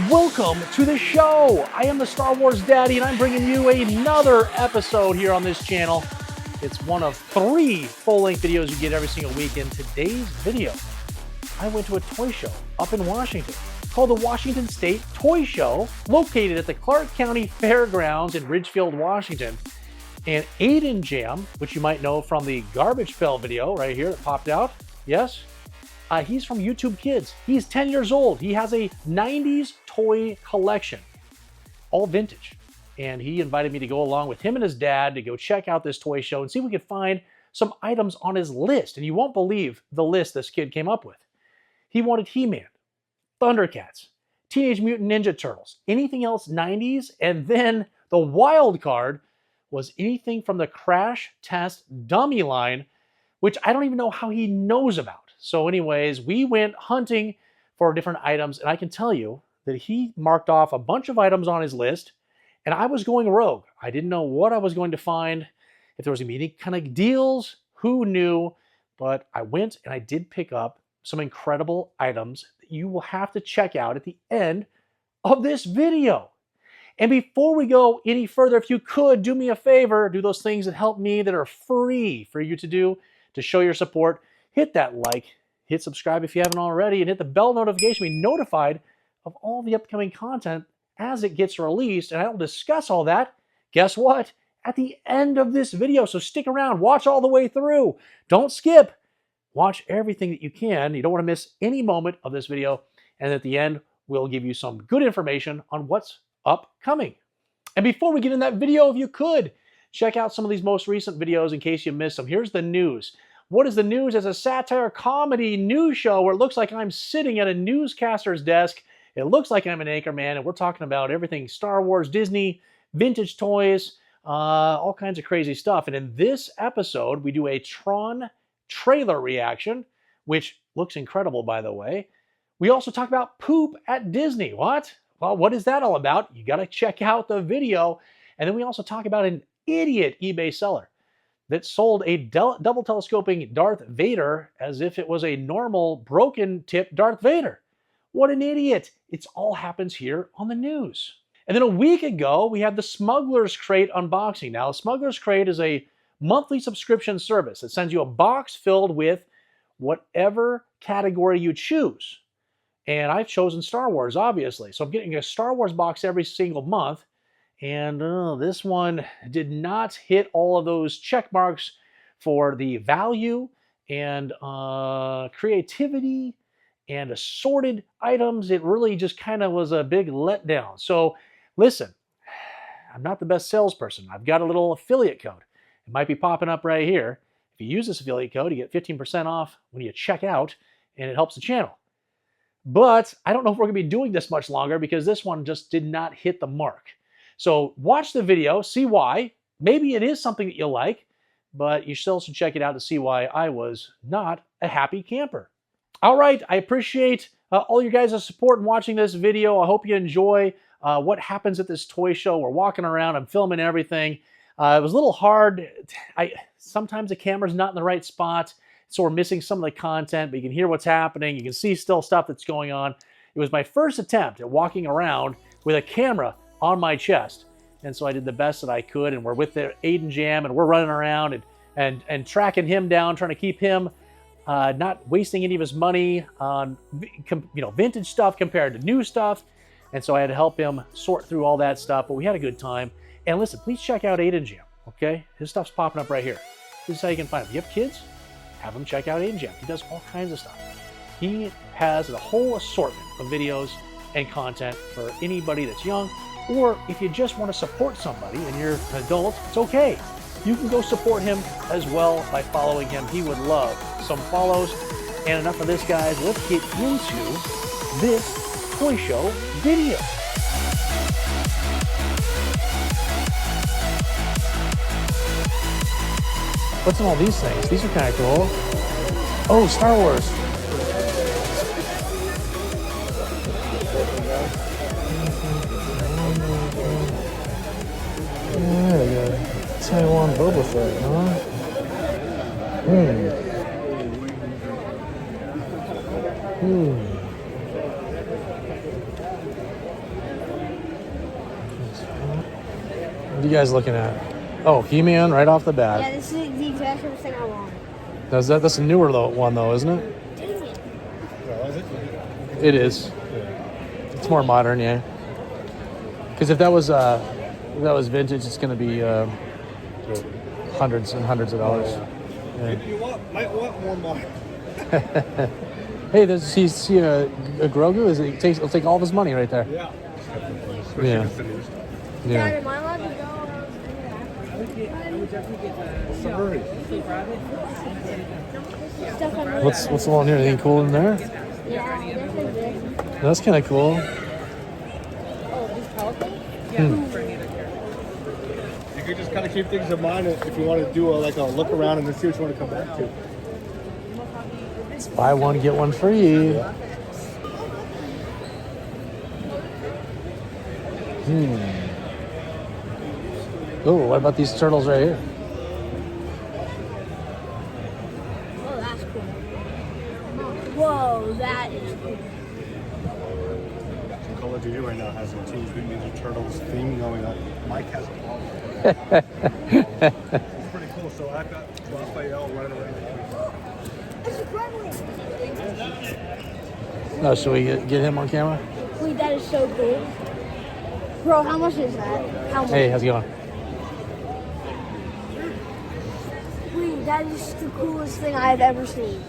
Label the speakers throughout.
Speaker 1: Welcome to the show. I am the Star Wars Daddy, and I'm bringing you another episode here on this channel. It's one of 3 full-length videos you get every single week. In today's video, I went to a toy show up in Washington called the Washington State Toy Show, located at the Clark County Fairgrounds in Ridgefield, Washington. And Aiden Jam, which you might know from the Garbage Pail video right here that popped out, yes? He's from YouTube Kids. He's 10 years old. He has a 90s toy collection, all vintage. And he invited me to go along with him and his dad to go check out this toy show and see if we could find some items on his list. And you won't believe the list this kid came up with. He wanted He-Man, Thundercats, Teenage Mutant Ninja Turtles, anything else 90s, and then the wild card was anything from the Crash Test Dummy line, which I don't even know how he knows about. So anyways, we went hunting for different items, and I can tell you that he marked off a bunch of items on his list, and I was going rogue. I didn't know what I was going to find, if there was going to be any kind of deals, who knew, but I went and I did pick up some incredible items that you will have to check out at the end of this video. And before we go any further, if you could do me a favor, do those things that help me that are free for you to do to show your support. Hit that like, hit subscribe if you haven't already, and hit the bell notification to be notified of all the upcoming content as it gets released. And I will discuss all that, guess what, at the end of this video. So stick around, watch all the way through. Don't skip. Watch everything that you can. You don't want to miss any moment of this video. And at the end, we'll give you some good information on what's upcoming. And before we get in that video, if you could, check out some of these most recent videos in case you missed them. Here's the news. What is the News as a satire comedy news show where it looks like I'm sitting at a newscaster's desk. It looks like I'm an anchor man, and we're talking about everything Star Wars, Disney, vintage toys, all kinds of crazy stuff. And in this episode, we do a Tron trailer reaction, which looks incredible, by the way. We also talk about poop at Disney. What? Well, what is that all about? You got to check out the video. And then we also talk about an idiot eBay seller that sold a double telescoping Darth Vader as if it was a normal broken tip Darth Vader. What an idiot. It all happens here on the news. And then a week ago, we had the Smuggler's Crate unboxing. Now, Smuggler's Crate is a monthly subscription service that sends you a box filled with whatever category you choose. And I've chosen Star Wars, obviously. So I'm getting a Star Wars box every single month. And this one did not hit all of those check marks for the value and creativity and assorted items. It really just kind of was a big letdown. So listen, I'm not the best salesperson. I've got a little affiliate code. It might be popping up right here. If you use this affiliate code, you get 15% off when you check out, and it helps the channel. But I don't know if we're going to be doing this much longer because this one just did not hit the mark. So watch the video, see why. Maybe it is something that you'll like, but you still should check it out to see why I was not a happy camper. All right, I appreciate all you guys' support in watching this video. I hope you enjoy what happens at this toy show. We're walking around, I'm filming everything. It was a little hard. Sometimes the camera's not in the right spot, so we're missing some of the content, but you can hear what's happening. You can see still stuff that's going on. It was my first attempt at walking around with a camera on my chest, and so I did the best that I could. And we're with the Aiden Jam, and we're running around and tracking him down, trying to keep him not wasting any of his money on vintage stuff compared to new stuff. And so I had to help him sort through all that stuff, but we had a good time. And listen, please check out Aiden Jam, okay? His stuff's popping up right here. This is how you can find him. If you have kids, have them check out Aiden Jam. He does all kinds of stuff. He has a whole assortment of videos and content for anybody that's young. Or if you just want to support somebody and you're an adult, it's okay. You can go support him as well by following him. He would love some follows. And enough of this, guys. Let's get into this toy show video. What's in all these things? These are kind of cool. Oh, Star Wars. Yeah, I got Taiwan Boba Fett, huh? are you guys looking at? Oh, He-Man right off the bat.
Speaker 2: Yeah, this is the exact same thing I want.
Speaker 1: That's a newer one though, isn't it?
Speaker 2: Dang it.
Speaker 3: Well, is it?
Speaker 1: It is. It's more modern, yeah. Because if that was vintage, it's going to be hundreds and hundreds of dollars. Yeah.
Speaker 3: You might want more modern.
Speaker 1: Hey, see a Grogu? It'll take all of his money right there.
Speaker 3: Yeah.
Speaker 1: Yeah.
Speaker 2: Dad, am I allowed to go? Stuff on
Speaker 1: What's the one here? Anything cool in there?
Speaker 2: Yeah, definitely this.
Speaker 1: That's kind of cool.
Speaker 2: Oh, this Falcon?
Speaker 3: You could just kind of keep things in mind if you want to do a look around and then see what you want to come back to.
Speaker 1: It's buy one, get one free.
Speaker 3: Yeah.
Speaker 1: Oh, what about these turtles right here?
Speaker 2: Oh, that's cool. Whoa, that is cool.
Speaker 3: Call of Duty right now has a Teenage Mutant Ninja Turtles theme going on. Mike has it all. It's pretty cool. So I've got Raphael running around.
Speaker 2: It's a gremlin.
Speaker 1: Oh, should we get him on camera?
Speaker 2: Wait, that is so cool. Bro, how much is that? How much?
Speaker 1: Hey, how's it going?
Speaker 2: Wait, that is the coolest thing I've ever seen.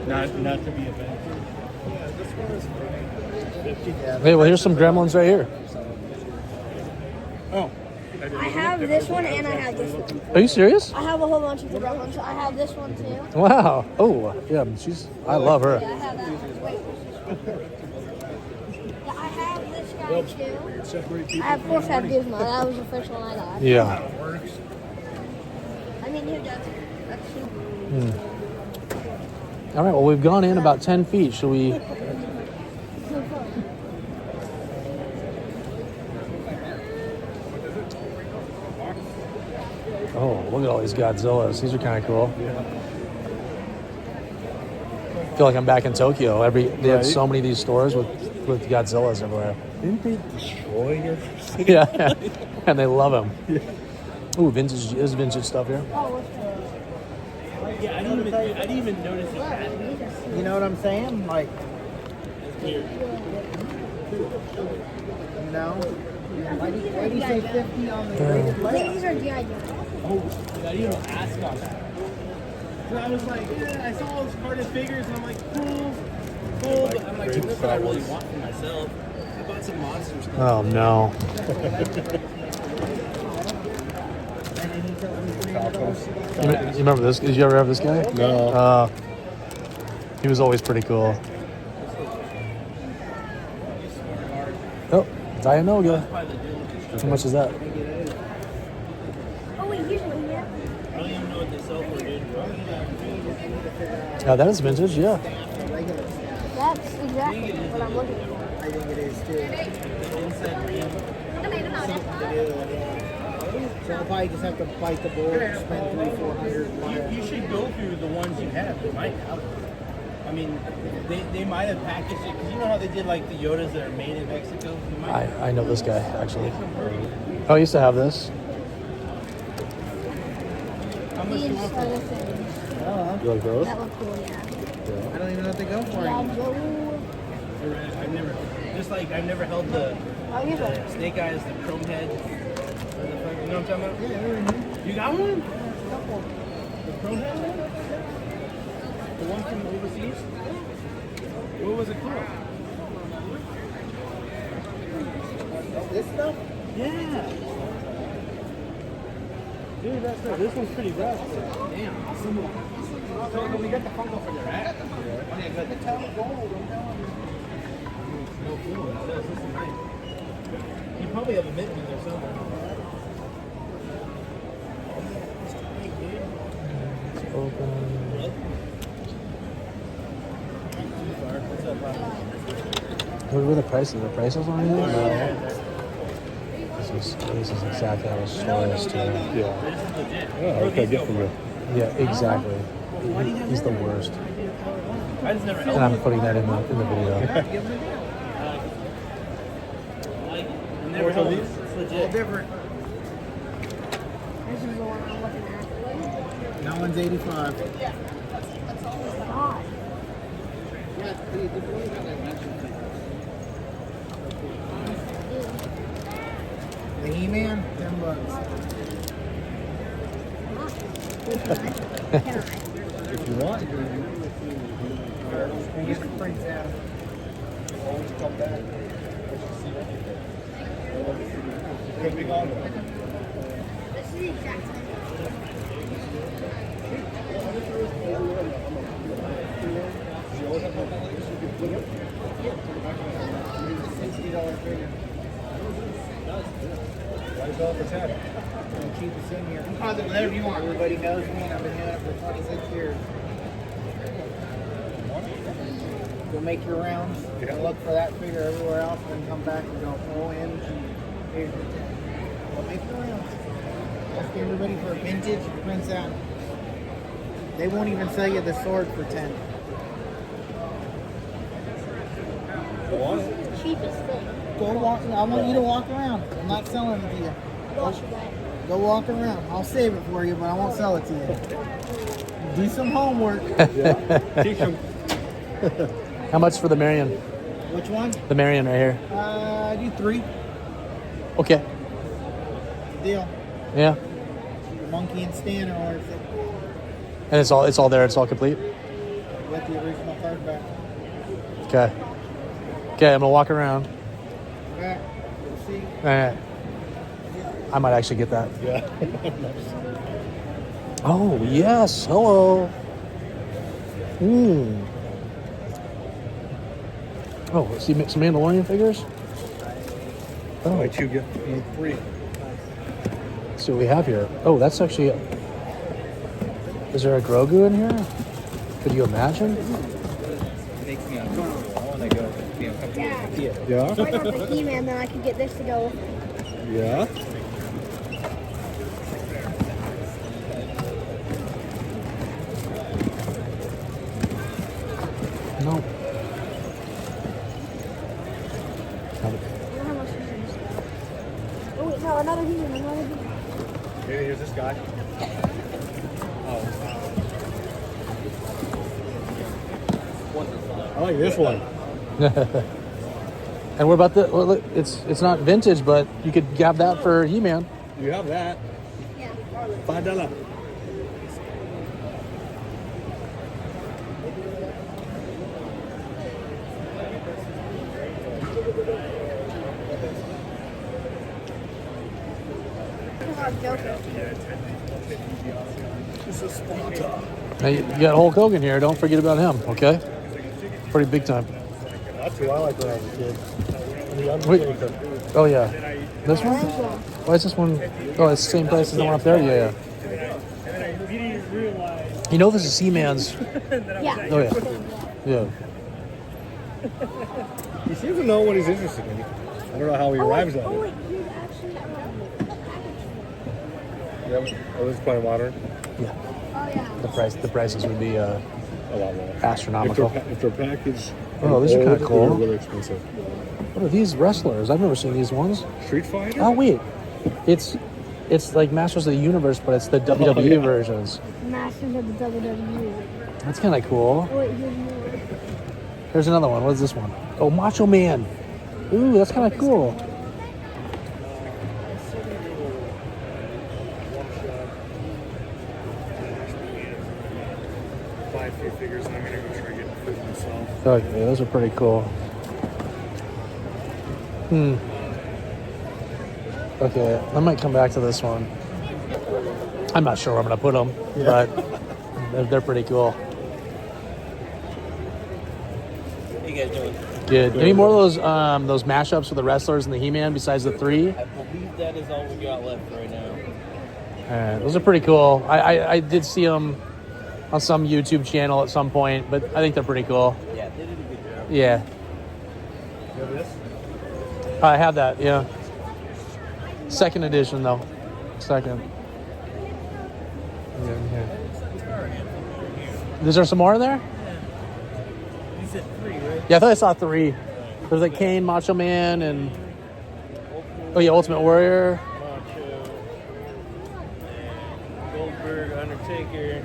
Speaker 3: Not to be a bad. Yeah, this one is 50.
Speaker 1: Hey, well, here's some gremlins right here.
Speaker 3: Oh.
Speaker 2: I have this one and I have this one.
Speaker 1: Are you serious?
Speaker 2: I have a whole bunch of the gremlins. I have this one too.
Speaker 1: Wow. Oh, yeah, I love her.
Speaker 2: Yeah, I have that one. Wait. Yeah, I have this guy too. I of course have Gizmo. That was the first one I got.
Speaker 1: Yeah.
Speaker 2: I mean, who doesn't? That's super.
Speaker 1: All right, well, we've gone in about 10 feet. Should we? Oh, look at all these Godzillas. These are kind of cool. I feel like I'm back in Tokyo. They have so many of these stores with Godzillas everywhere.
Speaker 3: Didn't they destroy your city?
Speaker 1: Yeah, and they love them. Yeah. Ooh, vintage. There's vintage stuff here.
Speaker 2: Oh, what's that?
Speaker 4: Yeah, I didn't even notice it.
Speaker 5: You know what I'm saying? Like, you know? Why do you say 50 on the rated
Speaker 2: I think
Speaker 5: list?
Speaker 2: these are G.I. Joe.
Speaker 4: Oh, I didn't even ask about that. So I was like, yeah, I saw all those carded figures, and I'm like, cool. But I'm like, look what I really want for myself. I bought some monster stuff.
Speaker 1: Oh no. You remember this? Did you ever have this guy?
Speaker 3: No.
Speaker 1: He was always pretty cool. Oh, Dianoga. How much is that?
Speaker 2: Oh, wait, here's one here.
Speaker 4: I don't even know what they sell for, dude.
Speaker 1: Yeah, that is vintage. Yeah.
Speaker 2: That's exactly what I'm looking for.
Speaker 5: I think it is too. So I'll probably just have to bite the bullet and spend $300-400.
Speaker 4: You should go through the ones you have. They might have them. I mean, they might have packaged it, because you know how they did like the Yodas that are made in Mexico? You might
Speaker 1: I know this guy actually. Oh, I used to have this.
Speaker 4: How much do you
Speaker 2: These
Speaker 4: want
Speaker 2: are
Speaker 4: for
Speaker 2: the
Speaker 4: it?
Speaker 2: things.
Speaker 3: You like those?
Speaker 2: That look cool, yeah.
Speaker 5: I don't even know what they go for.
Speaker 2: G.I. Joe.
Speaker 4: I've never held the
Speaker 2: Oh, here's one.
Speaker 4: snake eyes, the chrome head. You know what I'm talking about? Yeah, you got one? The chrome head one? The one from overseas? What was it called?
Speaker 5: This stuff?
Speaker 4: Yeah. Dude, this one's pretty rough. Damn. So we got the Funko for the rack. Okay, good. It's all gold. I'm telling you. No cool. This is nice. You probably have a mint in there somewhere.
Speaker 1: Open. What were the prices? The prices on here? No. This is exactly how the store is too.
Speaker 3: Yeah. Yeah, what can I get from you?
Speaker 1: Yeah, exactly. He's the worst.
Speaker 4: I just never
Speaker 1: And I'm putting that in the video.
Speaker 4: never
Speaker 3: So
Speaker 4: told
Speaker 3: these?
Speaker 4: It's
Speaker 5: All
Speaker 4: legit.
Speaker 5: different.
Speaker 2: This is the one I'm looking at.
Speaker 5: That one's 85.
Speaker 2: God.
Speaker 5: The He-Man, $10.
Speaker 2: Can I?
Speaker 3: If you want, you
Speaker 5: And get the prints out.
Speaker 3: can always come back. See everything. Tripping on them.
Speaker 2: This is the exact same.
Speaker 3: You always have one like this, you can flip it.
Speaker 5: $60 figure.
Speaker 3: Why sell it for 10?
Speaker 5: The cheapest in here. Deposit whatever you want. Everybody knows me and I've been doing it for 26 years. Go make your rounds.
Speaker 3: Yeah.
Speaker 5: Look for that figure everywhere else and then come back and go, OMG. Here's your 10. Go make your rounds. Ask everybody for a vintage Prince out. They won't even sell you the sword for 10.
Speaker 3: Go on it.
Speaker 2: Cheapest thing.
Speaker 5: Go walk. I want you to walk around. I'm not selling it to you.
Speaker 2: Wash your back.
Speaker 5: Go walk around. I'll save it for you, but I won't sell it to you. Do some homework.
Speaker 3: Yeah. Teach them.
Speaker 1: How much for the Marian?
Speaker 5: Which one?
Speaker 1: The Marian right here.
Speaker 5: I do 3.
Speaker 1: Okay.
Speaker 5: Deal.
Speaker 1: Yeah.
Speaker 5: Monkey and Stan are orders it
Speaker 1: And it's all there. It's all complete.
Speaker 5: with the original card back.
Speaker 1: Okay. Okay, I'm gonna walk around.
Speaker 5: Back. See.
Speaker 1: All right. I might actually get that.
Speaker 3: Yeah.
Speaker 1: Oh yes. Hello. Oh, see some Mandalorian figures. Oh,
Speaker 3: Why you get 3?
Speaker 1: let's see what we have here. Oh, that's actually. Is there a Grogu in here? Could you imagine?
Speaker 4: Makes me uncomfortable. I want to go.
Speaker 2: Yeah.
Speaker 3: Yeah?
Speaker 2: If I got the He-Man, then I could get this to go with it.
Speaker 3: Yeah?
Speaker 1: No.
Speaker 2: I don't know how much this is. Oh, wait, no, another He-Man, another He-Man.
Speaker 3: Maybe here's this guy. I like this one.
Speaker 1: And what about the? Well, look, it's not vintage, but you could grab that for He-Man.
Speaker 3: You have that.
Speaker 2: Yeah.
Speaker 3: $5. This is Sparta.
Speaker 1: Now you got Hulk Hogan here. Don't forget about him. Okay. Pretty big time.
Speaker 3: That's who I like when I was a kid. The
Speaker 1: Wait.
Speaker 3: Undertaker.
Speaker 1: Oh yeah. This one? Why is this one? Oh, it's the same price as the one up there. Yeah. You know this is He-Man's.
Speaker 2: Yeah.
Speaker 1: Oh yeah. Yeah.
Speaker 3: He seems to know what he's interested in. I don't know how he arrives at
Speaker 2: Oh,
Speaker 3: it.
Speaker 2: wait, here's actually
Speaker 3: Yeah, oh, this is probably modern.
Speaker 1: Yeah.
Speaker 2: Oh, yeah.
Speaker 1: The prices would be
Speaker 3: A lot more.
Speaker 1: astronomical.
Speaker 3: If they're packaged.
Speaker 1: Oh, these are kinda
Speaker 3: old,
Speaker 1: cool.
Speaker 3: They're really expensive.
Speaker 1: What are these wrestlers? I've never seen these ones.
Speaker 3: Street Fighter?
Speaker 1: Oh wait, it's like Masters of the Universe, but it's the WWE
Speaker 3: yeah.
Speaker 1: versions.
Speaker 2: Masters of the WWE.
Speaker 1: That's kind of cool.
Speaker 2: Oh, wait, here's more.
Speaker 1: Here's another one. What's this one? Oh, Macho Man. Ooh, that's kind of cool.
Speaker 3: Buy a few figures and I'm going to go try to get food myself.
Speaker 1: Oh yeah, those are pretty cool. Okay, I might come back to this one. I'm not sure where I'm gonna put them, but they're pretty cool.
Speaker 4: What are you guys doing?
Speaker 1: Good. Any more of those mashups with the wrestlers and the He-Man besides the 3?
Speaker 4: I believe that is all we got left right now.
Speaker 1: Those are pretty cool. I did see them on some YouTube channel at some point, but I think they're pretty cool.
Speaker 4: Yeah, they did a good job.
Speaker 1: Yeah.
Speaker 3: You have this?
Speaker 1: I have that, yeah. Second edition, though. Second. Yeah. Is there some more in there?
Speaker 4: You said 3, right?
Speaker 1: Yeah, I thought I saw 3. There's like Kane, Macho Man, and... Oh yeah, Ultimate Warrior.
Speaker 4: Macho, Goldberg, Undertaker,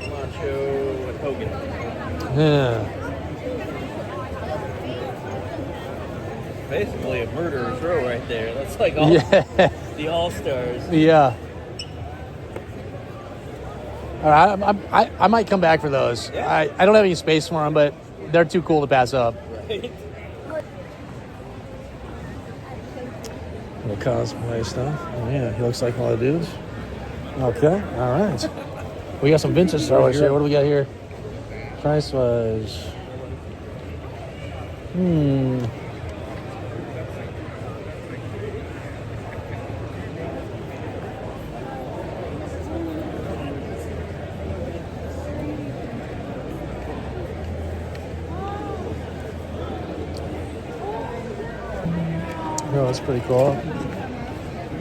Speaker 4: Macho, and Hogan.
Speaker 1: Yeah.
Speaker 4: Basically a murderer's row right there. That's like all
Speaker 1: Yeah.
Speaker 4: the All-Stars.
Speaker 1: Yeah. All right, I might come back for those.
Speaker 4: Yeah.
Speaker 1: I don't have any space for them, but they're too cool to pass up.
Speaker 4: Right?
Speaker 1: Little cosplay stuff. Oh, yeah, he looks like one of the dudes. Okay, all right. We got some vintage Star Wars here. What do we got here? Price was... Oh, that's pretty cool.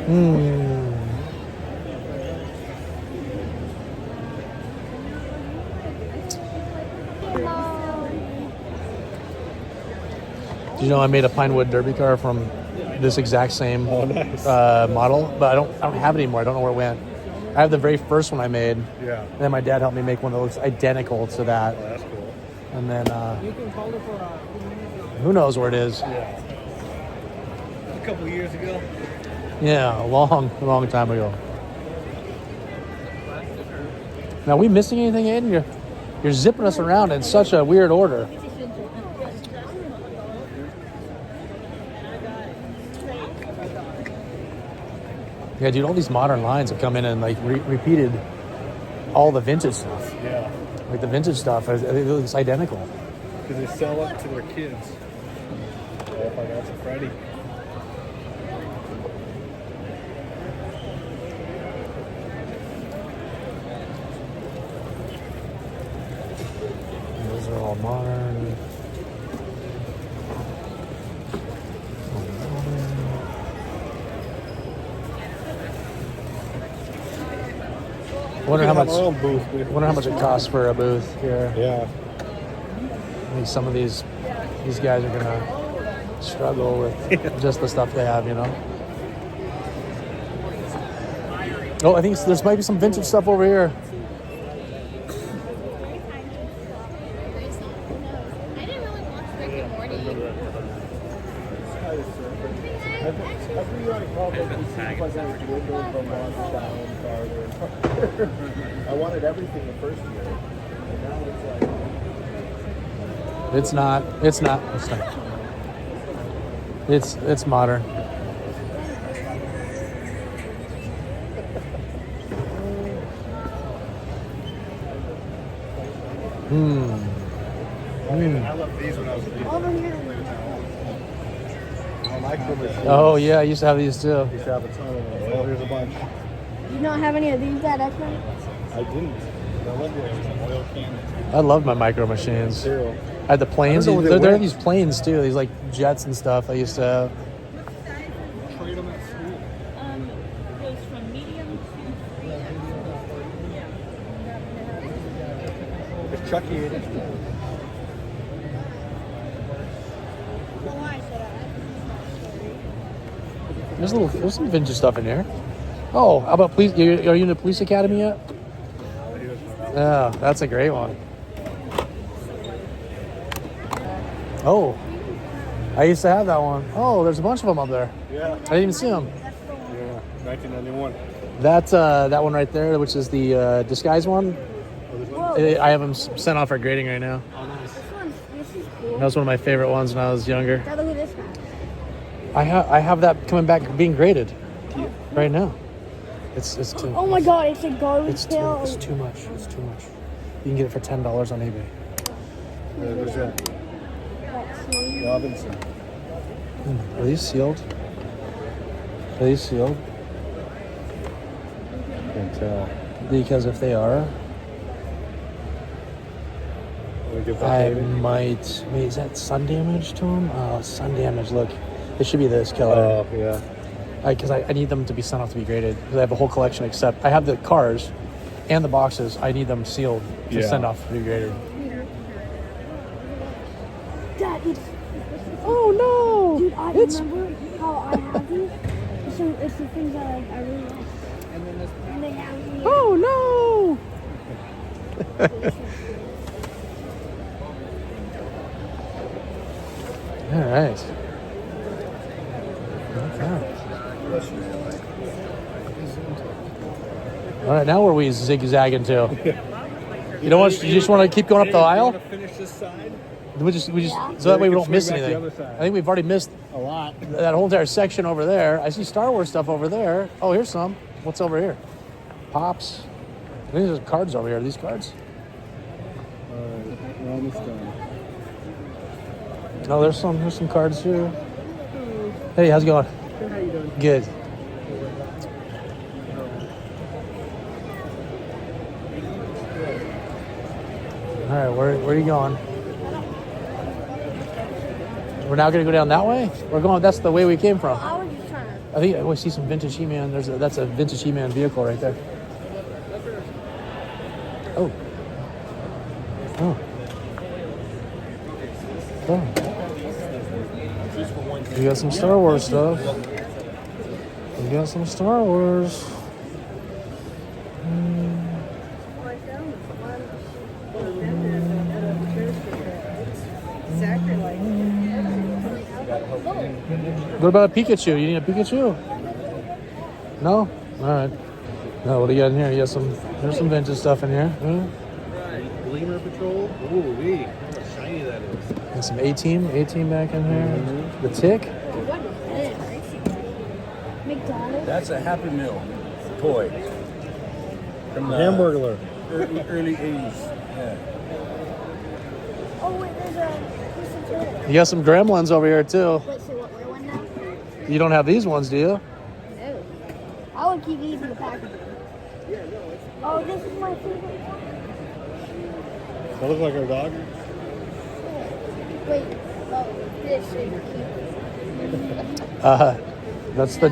Speaker 1: Do you know I made a Pinewood Derby car from this exact same model, but I don't have it anymore. I don't know where it went. I have the very first one I made.
Speaker 3: Yeah.
Speaker 1: And then my dad helped me make one that looks identical to that.
Speaker 3: Oh, that's cool.
Speaker 1: And then who knows where it is?
Speaker 3: Yeah. A couple years ago.
Speaker 1: Yeah, a long time ago. Now, are we missing anything, Aiden? You're zipping us around in such a weird order. Yeah, dude, all these modern lines have come in and like repeated all the vintage stuff.
Speaker 3: Yeah.
Speaker 1: Like the vintage stuff, it looks identical.
Speaker 3: Because they sell up to their kids. Oh, if I got some Freddy.
Speaker 1: Those are all modern. Wonder how much. Wonder how much it costs for a booth here.
Speaker 3: Yeah.
Speaker 1: I think some of these guys are gonna struggle with just the stuff they have, you know. Oh, I think there's might be some vintage stuff over here.
Speaker 3: I wanted everything the first year. And now it's like...
Speaker 1: It's not. It's modern.
Speaker 3: I love these when I was a kid.
Speaker 2: Over here.
Speaker 3: Micro machines.
Speaker 1: Oh yeah, I used to have these too.
Speaker 3: Used to have a ton of them. Oh, here's a bunch.
Speaker 2: You don't have any of these at X-Men?
Speaker 3: I didn't. I love the oil can.
Speaker 1: I loved my micro machines.
Speaker 3: Too.
Speaker 1: I had the planes.
Speaker 3: I don't know where they
Speaker 1: There are
Speaker 3: went.
Speaker 1: these planes too. These like jets and stuff I used to have.
Speaker 3: Trade them at school.
Speaker 6: Goes from medium to
Speaker 3: It's Chucky in it.
Speaker 1: There's some vintage stuff in there. Oh, how about police? Are you in the police academy yet? Yeah, that's a great one. Oh, I used to have that one. Oh, there's a bunch of them up there.
Speaker 3: Yeah.
Speaker 1: I didn't even see them.
Speaker 3: Yeah. 1991.
Speaker 1: That's that one right there, which is the disguise one. I have them sent off for grading right now.
Speaker 2: This is cool.
Speaker 1: That was one of my favorite ones when I was younger.
Speaker 2: Now look at this guy.
Speaker 1: I have that coming back being graded right now. It's too.
Speaker 2: Oh my god, it's a garbage
Speaker 1: It's
Speaker 2: pail.
Speaker 1: too much. It's too much. You can get it for $10 on eBay.
Speaker 3: There's that. Robinson.
Speaker 1: Are these sealed? Are these sealed?
Speaker 3: Can't tell.
Speaker 1: Because if they are,
Speaker 3: Let me get that
Speaker 1: I
Speaker 3: baby.
Speaker 1: might. Wait, is that sun damage to them? Oh, sun damage. Look, it should be this color.
Speaker 3: Oh, yeah.
Speaker 1: Because I need them to be sent off to be graded. Because I have a whole collection. Except I have the cars and the boxes. I need them sealed to
Speaker 3: Yeah.
Speaker 1: send off to be graded.
Speaker 2: Dad, it's
Speaker 1: Oh no!
Speaker 2: Dude, I
Speaker 1: It's
Speaker 2: remember how I have these. So it's the things that I really like.
Speaker 5: And then this.
Speaker 2: And they have me.
Speaker 1: oh no! All right. Okay. All right, now where are we zigzagging to? You know what? You just want to keep going up the aisle?
Speaker 3: Finish this side.
Speaker 1: We just
Speaker 2: Yeah.
Speaker 1: so that way we
Speaker 3: can
Speaker 1: don't miss
Speaker 3: swing back the
Speaker 1: anything.
Speaker 3: other side.
Speaker 1: I think we've already missed
Speaker 3: A lot.
Speaker 1: that whole entire section over there. I see Star Wars stuff over there. Oh, here's some. What's over here? Pops. I think there's cards over here. Are these cards?
Speaker 3: We're almost done.
Speaker 1: Oh, there's some cards here. Hey, how's it going?
Speaker 3: Good, how you doing?
Speaker 1: Good. All right, where are you going? We're now going to go down that way? We're going, that's the way we came from.
Speaker 2: I was just trying to.
Speaker 1: I think we see some vintage He-Man. That's a vintage He-Man vehicle right there. Oh. Oh. Oh. We got some Star Wars stuff. We got some Star Wars. What about a Pikachu? You need a Pikachu? No? All right. No, what do you got in here? You got there's some vintage stuff in here.
Speaker 3: Gleamer Patrol. Ooh, wee. Look how shiny that is.
Speaker 1: And some A-Team back in here. The Tick.
Speaker 2: What is this? McDonald's?
Speaker 4: That's a Happy Meal toy. From the
Speaker 3: Hamburglar.
Speaker 4: early 80s. Yeah.
Speaker 2: Oh, wait, there's a turtle.
Speaker 1: You got some Gremlins over here too.
Speaker 2: Wait, so what, we're one now?
Speaker 1: You don't have these ones, do you?
Speaker 2: No. I would keep these in the package. Oh, this is my favorite one.
Speaker 3: That looks like our dog.
Speaker 2: Wait, oh, this is cute.
Speaker 1: That's the.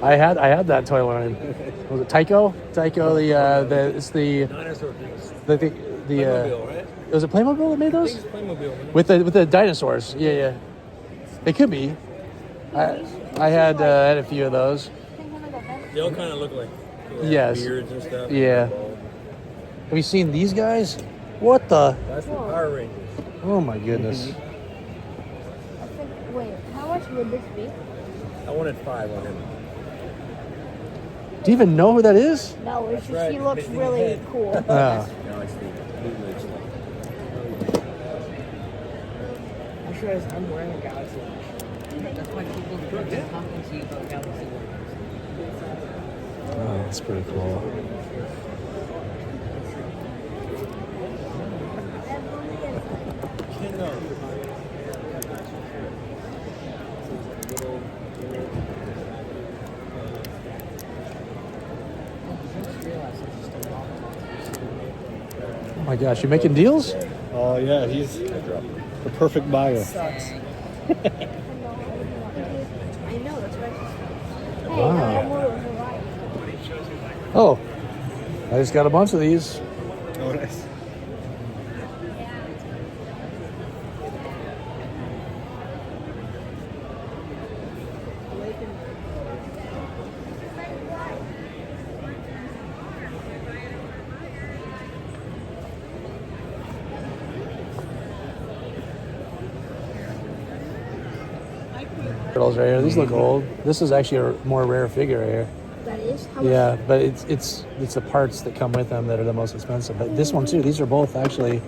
Speaker 1: I had that toy line. Was it Tycho? Tycho, it's the
Speaker 4: Dinosaur things.
Speaker 1: the
Speaker 4: Playmobil, right?
Speaker 1: was it Playmobil that made
Speaker 4: I
Speaker 1: those?
Speaker 4: think it's Playmobil. Man.
Speaker 1: With the dinosaurs. Yeah. They could be. I had a few of those.
Speaker 4: They all kind of look like
Speaker 1: Yes.
Speaker 4: beards and stuff.
Speaker 1: Yeah. Have you seen these guys? What the?
Speaker 4: That's the Power Rangers.
Speaker 1: Oh my goodness.
Speaker 2: Wait, how much would this be?
Speaker 4: I wanted 5 on him.
Speaker 1: Do you even know who that is?
Speaker 2: No, it's just
Speaker 4: right,
Speaker 2: he looks
Speaker 4: missing
Speaker 2: really
Speaker 4: head.
Speaker 2: cool.
Speaker 1: Oh.
Speaker 4: No, it's the bootleg stuff.
Speaker 7: I'm sure I'm wearing a Galaxy Watch. That's why people talk to you about Galaxy Watches.
Speaker 1: Oh, that's pretty cool. Oh my gosh, you making deals?
Speaker 3: Oh yeah, he's the perfect buyer.
Speaker 7: Sucks.
Speaker 2: I know, that's right. Hey,
Speaker 1: Wow.
Speaker 2: no more was right.
Speaker 1: Oh, I just got a bunch of these.
Speaker 3: Oh, nice.
Speaker 1: Turtles right here. These look old. This is actually a more rare figure right here.
Speaker 2: That is? How much?
Speaker 1: Yeah, but it's the parts that come with them that are the most expensive. But this one too. These are both actually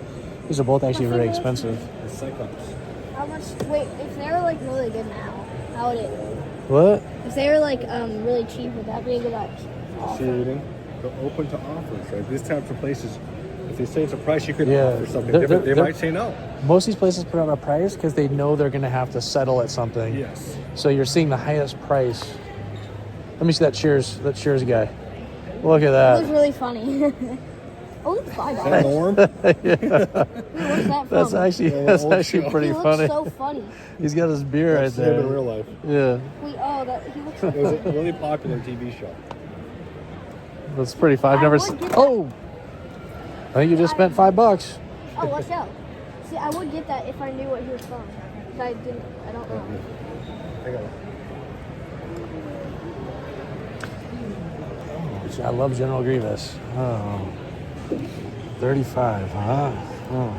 Speaker 1: very expensive.
Speaker 3: The Cyclops.
Speaker 2: How much? Wait, if they were like really good now, how would it?
Speaker 1: What?
Speaker 2: If they were like really cheap, would that be a good offer?
Speaker 3: Shooting. They're open to offers. Like this type of places, if they say it's a price, you could
Speaker 1: Yeah.
Speaker 3: offer something
Speaker 1: They're-
Speaker 3: different. They
Speaker 1: they're-
Speaker 3: might say no.
Speaker 1: Most of these places put out a price because they know they're going to have to settle at something.
Speaker 3: Yes.
Speaker 1: So you're seeing the highest price. Let me see that Cheers guy. Look at
Speaker 2: That was
Speaker 1: that.
Speaker 2: really funny. Oh, it's
Speaker 3: Is
Speaker 2: $5.
Speaker 3: that Norm?
Speaker 2: Wait, what's that from?
Speaker 1: That's actually
Speaker 3: old show.
Speaker 1: pretty
Speaker 2: he looks
Speaker 1: funny.
Speaker 2: so funny.
Speaker 1: He's got his beer right
Speaker 3: That's him in
Speaker 1: there.
Speaker 3: real life.
Speaker 1: Yeah,
Speaker 2: Wait, oh, he looks.
Speaker 3: It was a really popular TV show.
Speaker 1: that's pretty fun. I've
Speaker 2: I
Speaker 1: never
Speaker 2: would
Speaker 1: seen.
Speaker 2: get that.
Speaker 1: Oh, I think you just spent $5.
Speaker 2: Oh, watch out. See, I would get that if I knew what he was from. I don't know.
Speaker 3: I got it.
Speaker 1: I love General Grievous. Oh. 35, huh? Oh.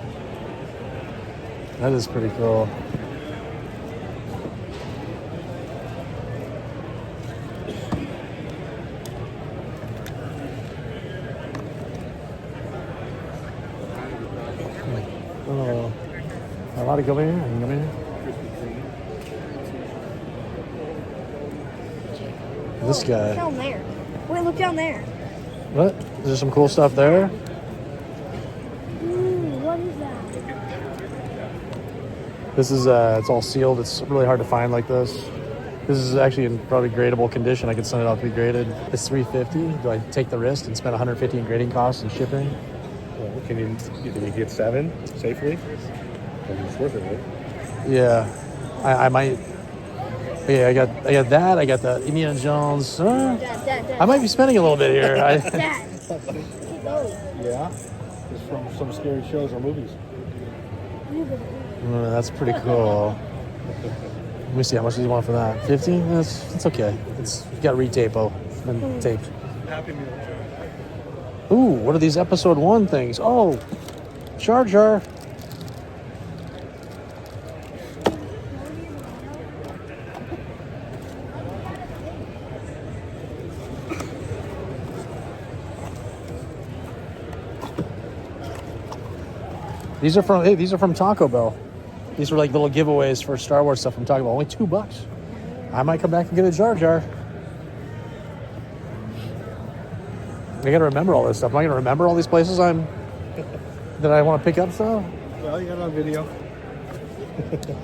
Speaker 1: That is pretty cool. Oh. A lot of come in here. Come in here. This guy.
Speaker 2: Down there. Wait, look down there.
Speaker 1: What? Is there some cool stuff there?
Speaker 2: What is that?
Speaker 1: This is, it's all sealed. It's really hard to find like this. This is actually in probably gradable condition. I could send it out to be graded. It's $350. Do I take the risk and spend $150 in grading costs and shipping?
Speaker 3: Well, can you get 7 safely? I mean, it's worth it, right?
Speaker 1: Yeah, I might. Yeah, I got that. I got the Indiana Jones.
Speaker 2: Dad.
Speaker 1: I might be spending a little bit here.
Speaker 2: Dad. Keep going.
Speaker 3: Yeah. It's from some scary shows or movies.
Speaker 1: That's pretty cool. Let me see how much do you want for that. 50? It's okay. It's got retapo and tape.
Speaker 3: Happy Meal.
Speaker 1: Ooh, what are these episode 1 things? Oh, Jar Jar. These are from Taco Bell. These were like little giveaways for Star Wars stuff from Taco Bell. Only $2. I might come back and get a Jar Jar. I gotta remember all this stuff. Am I gonna remember all these places that I want to pick up stuff?
Speaker 3: Well, you got it on video.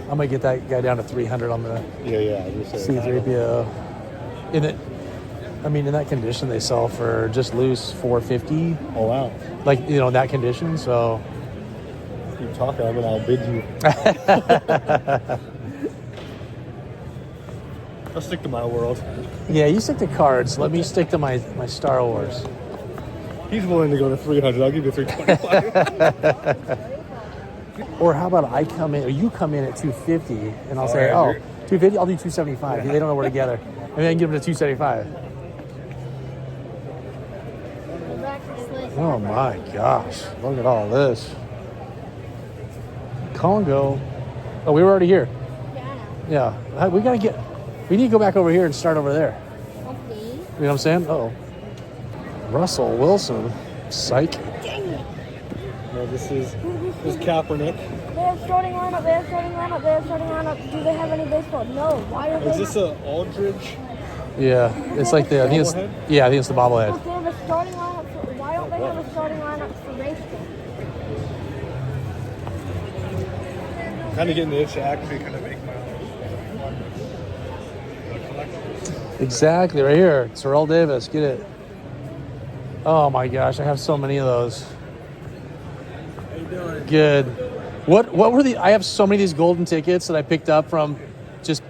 Speaker 1: I might get that guy down to 300 on the
Speaker 3: Yeah.
Speaker 1: C-3PO. In that condition, they sell for just loose $450.
Speaker 3: Oh, wow.
Speaker 1: Like, in that condition. So
Speaker 3: Keep talking, I'm going to outbid you. I'll stick to my world.
Speaker 1: yeah, you stick to cards. Let me stick to my Star Wars.
Speaker 3: He's willing to go to 300. I'll give you 325.
Speaker 1: Or how about I come in, or you come in at 250, and I'll say,
Speaker 3: right,
Speaker 1: oh,
Speaker 3: sure.
Speaker 1: 250, I'll do 275. They don't know we're together. Maybe I can give them to 275. Oh my gosh, look at all this. Congo. Oh, we were already here.
Speaker 2: Yeah.
Speaker 1: Yeah, we need to go back over here and start over there.
Speaker 2: Okay.
Speaker 1: You know what I'm saying? Oh, Russell Wilson, psych.
Speaker 2: Dang it.
Speaker 3: No, this is Kaepernick.
Speaker 2: They have starting lineup. Do they have any baseball? No. Why are they?
Speaker 3: Is this a Aldridge?
Speaker 1: Yeah, it's like I think it's the bobblehead.
Speaker 2: Look, they have a starting lineup. Why don't they have a starting lineup for baseball?
Speaker 3: Kind of getting the itch to actually kind of make my own.
Speaker 1: Exactly, right here. Terrell Davis, get it. Oh my gosh, I have so many of those.
Speaker 4: How you doing?
Speaker 1: Good. What were I have so many of these golden tickets that I picked up from just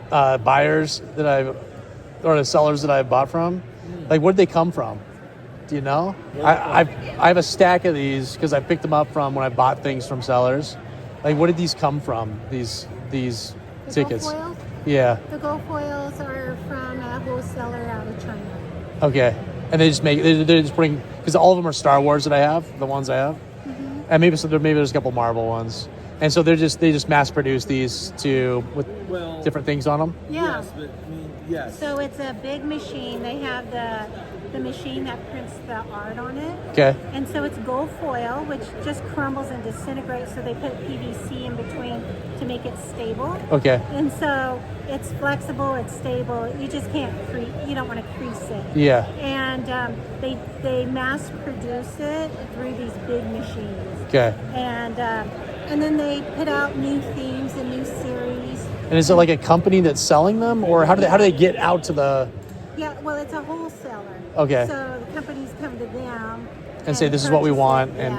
Speaker 1: buyers or the sellers that I bought from. Like, where'd they come from? Do you know? I have a stack of these because I picked them up from when I bought things from sellers. Like, where did these come from? These tickets.
Speaker 8: Gold foils?
Speaker 1: Yeah.
Speaker 8: The gold foils are from a wholesaler out of China.
Speaker 1: Okay. And they just they're just putting, because all of them are Star Wars that I have, the ones I have.
Speaker 8: Mm-hmm.
Speaker 1: And maybe there's a couple Marvel ones. And so they just mass produce these with different things on them.
Speaker 8: Yeah.
Speaker 4: Yes, but yes.
Speaker 8: So it's a big machine. They have the machine that prints the art on it.
Speaker 1: Okay.
Speaker 8: And so it's gold foil, which just crumbles and disintegrates. So they put PVC in between to make it stable.
Speaker 1: Okay.
Speaker 8: And so it's flexible, it's stable. You just can't you don't want to crease it.
Speaker 1: Yeah.
Speaker 8: And they mass produce it through these big machines.
Speaker 1: Okay.
Speaker 8: And then they put out new themes and new series.
Speaker 1: And is it like a company that's selling them, or how do they get out to the?
Speaker 8: Yeah, well, it's a wholesaler.
Speaker 1: Okay.
Speaker 8: So the companies come to them
Speaker 1: And say, this is what we
Speaker 8: purchase
Speaker 1: want,
Speaker 8: it.
Speaker 1: and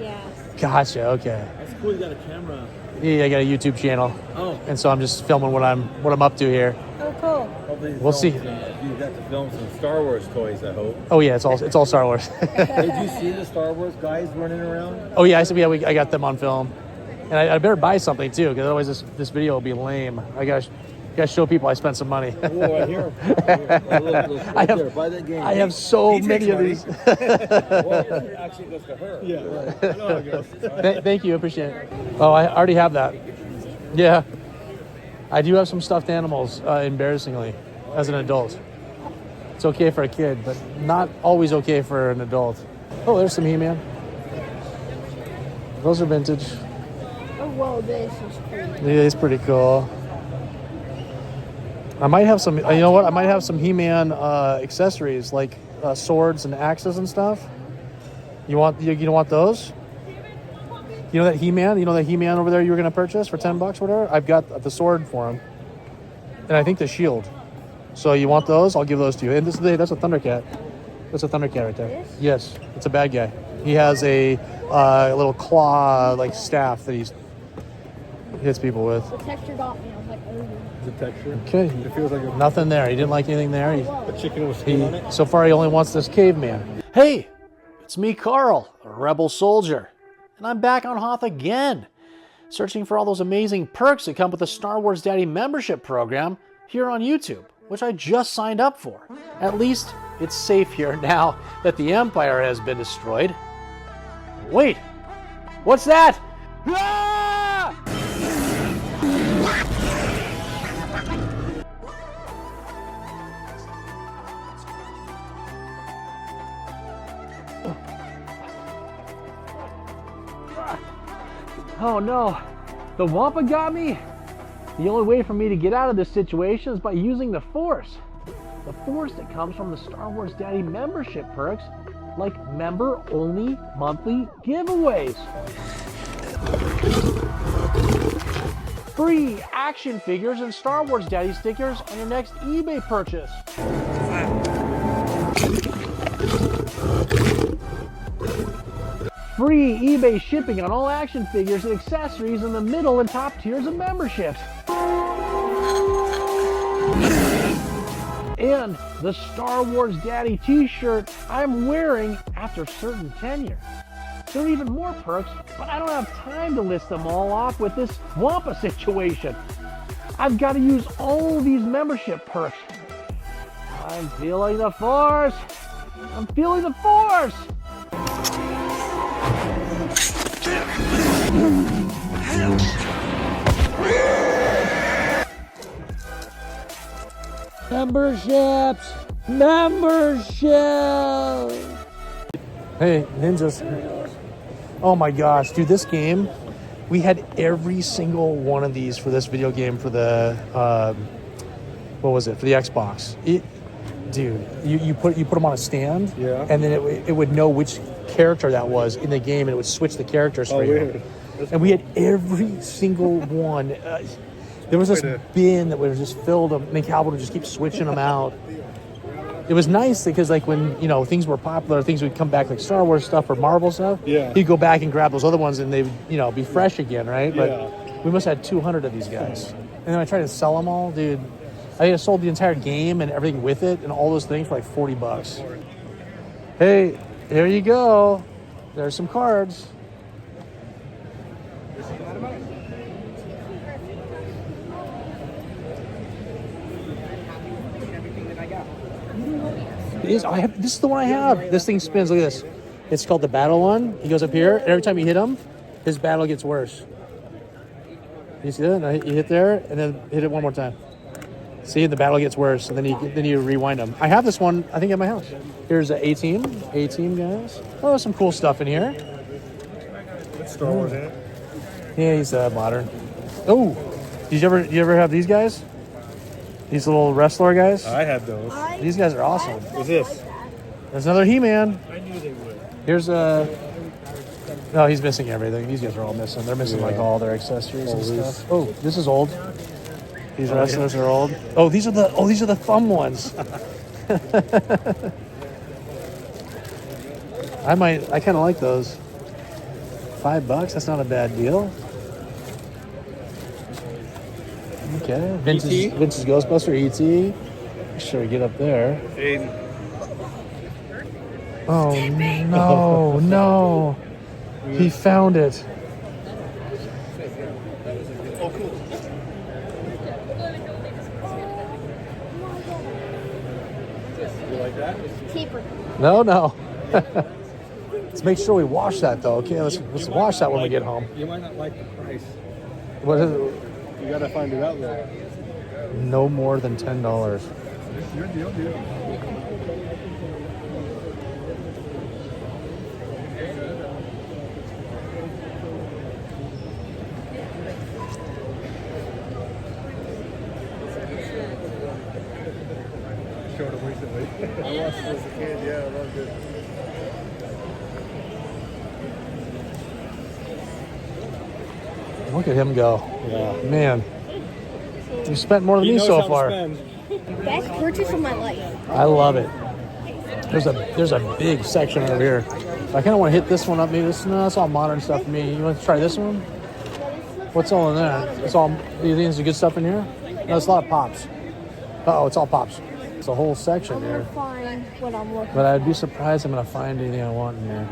Speaker 8: Yes.
Speaker 1: Gotcha. Okay.
Speaker 4: That's cool. You got a camera.
Speaker 1: Yeah, I got a YouTube channel,
Speaker 4: Oh.
Speaker 1: and so I'm just filming what I'm up to here.
Speaker 8: Oh, cool.
Speaker 4: Hopefully you
Speaker 1: We'll
Speaker 4: film
Speaker 1: see.
Speaker 4: You got to film some Star Wars toys, I hope.
Speaker 1: Oh yeah, it's all Star Wars.
Speaker 4: Did you see the Star Wars guys running around?
Speaker 1: Oh yeah, I got them on film. And I better buy something too, because otherwise this video will be lame. I gotta show people I spent some money.
Speaker 4: Oh, right here. Look, right there. Buy that game.
Speaker 1: I have so many of these.
Speaker 4: Well, it actually goes to her.
Speaker 3: Yeah. I know how it goes.
Speaker 1: Thank you, appreciate it. Oh, I already have that. Yeah. I do have some stuffed animals, embarrassingly, as an adult. It's okay for a kid, but not always okay for an adult. Oh, there's some He-Man. Those are vintage.
Speaker 2: Oh, whoa, this is crazy.
Speaker 1: Yeah, it's pretty cool. I might have some, you know what? I might have some He-Man accessories, like swords and axes and stuff. You want those? You know that He-Man? You know that He-Man over there you were going to purchase for $10 or whatever? I've got the sword for him. And I think the shield. So you want those? I'll give those to you. And that's a Thundercat. That's a Thundercat right there.
Speaker 2: This?
Speaker 1: Yes, it's a bad guy. He has a little claw like staff that he hits people with.
Speaker 2: The texture got me. I was like, oh.
Speaker 3: The texture.
Speaker 1: Okay.
Speaker 3: It feels like a
Speaker 1: Nothing there. He didn't like anything there.
Speaker 3: chicken with skin on it.
Speaker 1: So far, he only wants this caveman. Hey, it's me, Carl, a rebel soldier. And I'm back on Hoth again, searching for all those amazing perks that come with the Star Wars Daddy membership program here on YouTube, which I just signed up for. At least it's safe here now that the Empire has been destroyed. Wait, what's that? Ah! Oh no, the Wampa got me? The only way for me to get out of this situation is by using the Force. The Force that comes from the Star Wars Daddy membership perks, like member-only monthly giveaways. Free action figures and Star Wars Daddy stickers on your next eBay purchase. Free eBay shipping on all action figures and accessories in the middle and top tiers of memberships. And the Star Wars Daddy t-shirt I'm wearing after certain tenure. There are even more perks, but I don't have time to list them all off with this Wampa situation. I've got to use all these membership perks. I'm feeling the Force. I'm feeling the Force. Memberships! Hey, ninjas. Oh my gosh, dude, this game, we had every single one of these for this video game for the, what was it, for the Xbox. Dude, you put them on a stand,
Speaker 3: Yeah.
Speaker 1: and then it would know which character that was in the game, and it would switch the characters for you.
Speaker 3: Weird.
Speaker 1: And we had every single one. There was this bin that was just filled, and then Calvin would just keep switching them out. It was nice because, like, when things were popular, things would come back, like Star Wars stuff or Marvel stuff.
Speaker 3: Yeah.
Speaker 1: He'd go back and grab those other ones, and they would, be fresh again, right?
Speaker 3: Yeah.
Speaker 1: But we must have had 200 of these guys, and then I tried to sell them all, dude. I sold the entire game and everything with it, and all those things for like $40. Hey, here you go. There's some cards. This is the one I have. This thing spins. Look at this. It's called the battle one. He goes up here. And every time you hit him, his battle gets worse. You see that? Now you hit there, and then hit it one more time. See, the battle gets worse, and then you rewind them. I have this one, I think, at my house. Here's an A-Team, guys. Oh, there's some cool stuff in here.
Speaker 3: It's Star Wars in it.
Speaker 1: Yeah, he's modern. Oh, did you ever have these guys? These little wrestler guys?
Speaker 3: I had those.
Speaker 1: These guys are awesome.
Speaker 3: What's this?
Speaker 1: There's another He-Man.
Speaker 3: I knew they would.
Speaker 1: Here's a... No, he's missing everything. These guys are all missing. They're missing like all their accessories and stuff. Oh, this is old. These wrestlers are old. Oh, these are the thumb ones. I kind of like those. $5, that's not a bad deal. Okay, Vince's Ghostbuster E.T. Make sure we get up there.
Speaker 3: Aiden.
Speaker 1: Oh no, no. He found it.
Speaker 2: Keeper.
Speaker 1: No, no. Let's make sure we wash that though. Okay, let's wash that when we get home.
Speaker 3: You might not like the price.
Speaker 1: What is it?
Speaker 3: You gotta find it out though.
Speaker 1: No more than $10.
Speaker 3: It's your deal, dude. Showed him recently. I watched it as a kid, yeah, I loved it.
Speaker 1: Look at him go.
Speaker 3: Yeah.
Speaker 1: Man, you spent more than me so far.
Speaker 2: Best purchase of my life.
Speaker 1: I love it. There's a big section over here. I kind of want to hit this one up. Maybe this. No, that's all modern stuff for me. You want to try this one? What's all in there? It's all. Do you think there's good stuff in here? No, it's a lot of pops. Oh, it's all pops. It's a whole section
Speaker 2: I'm
Speaker 1: here.
Speaker 2: gonna find what I'm looking.
Speaker 1: But I'd be surprised I'm gonna find anything I want in here,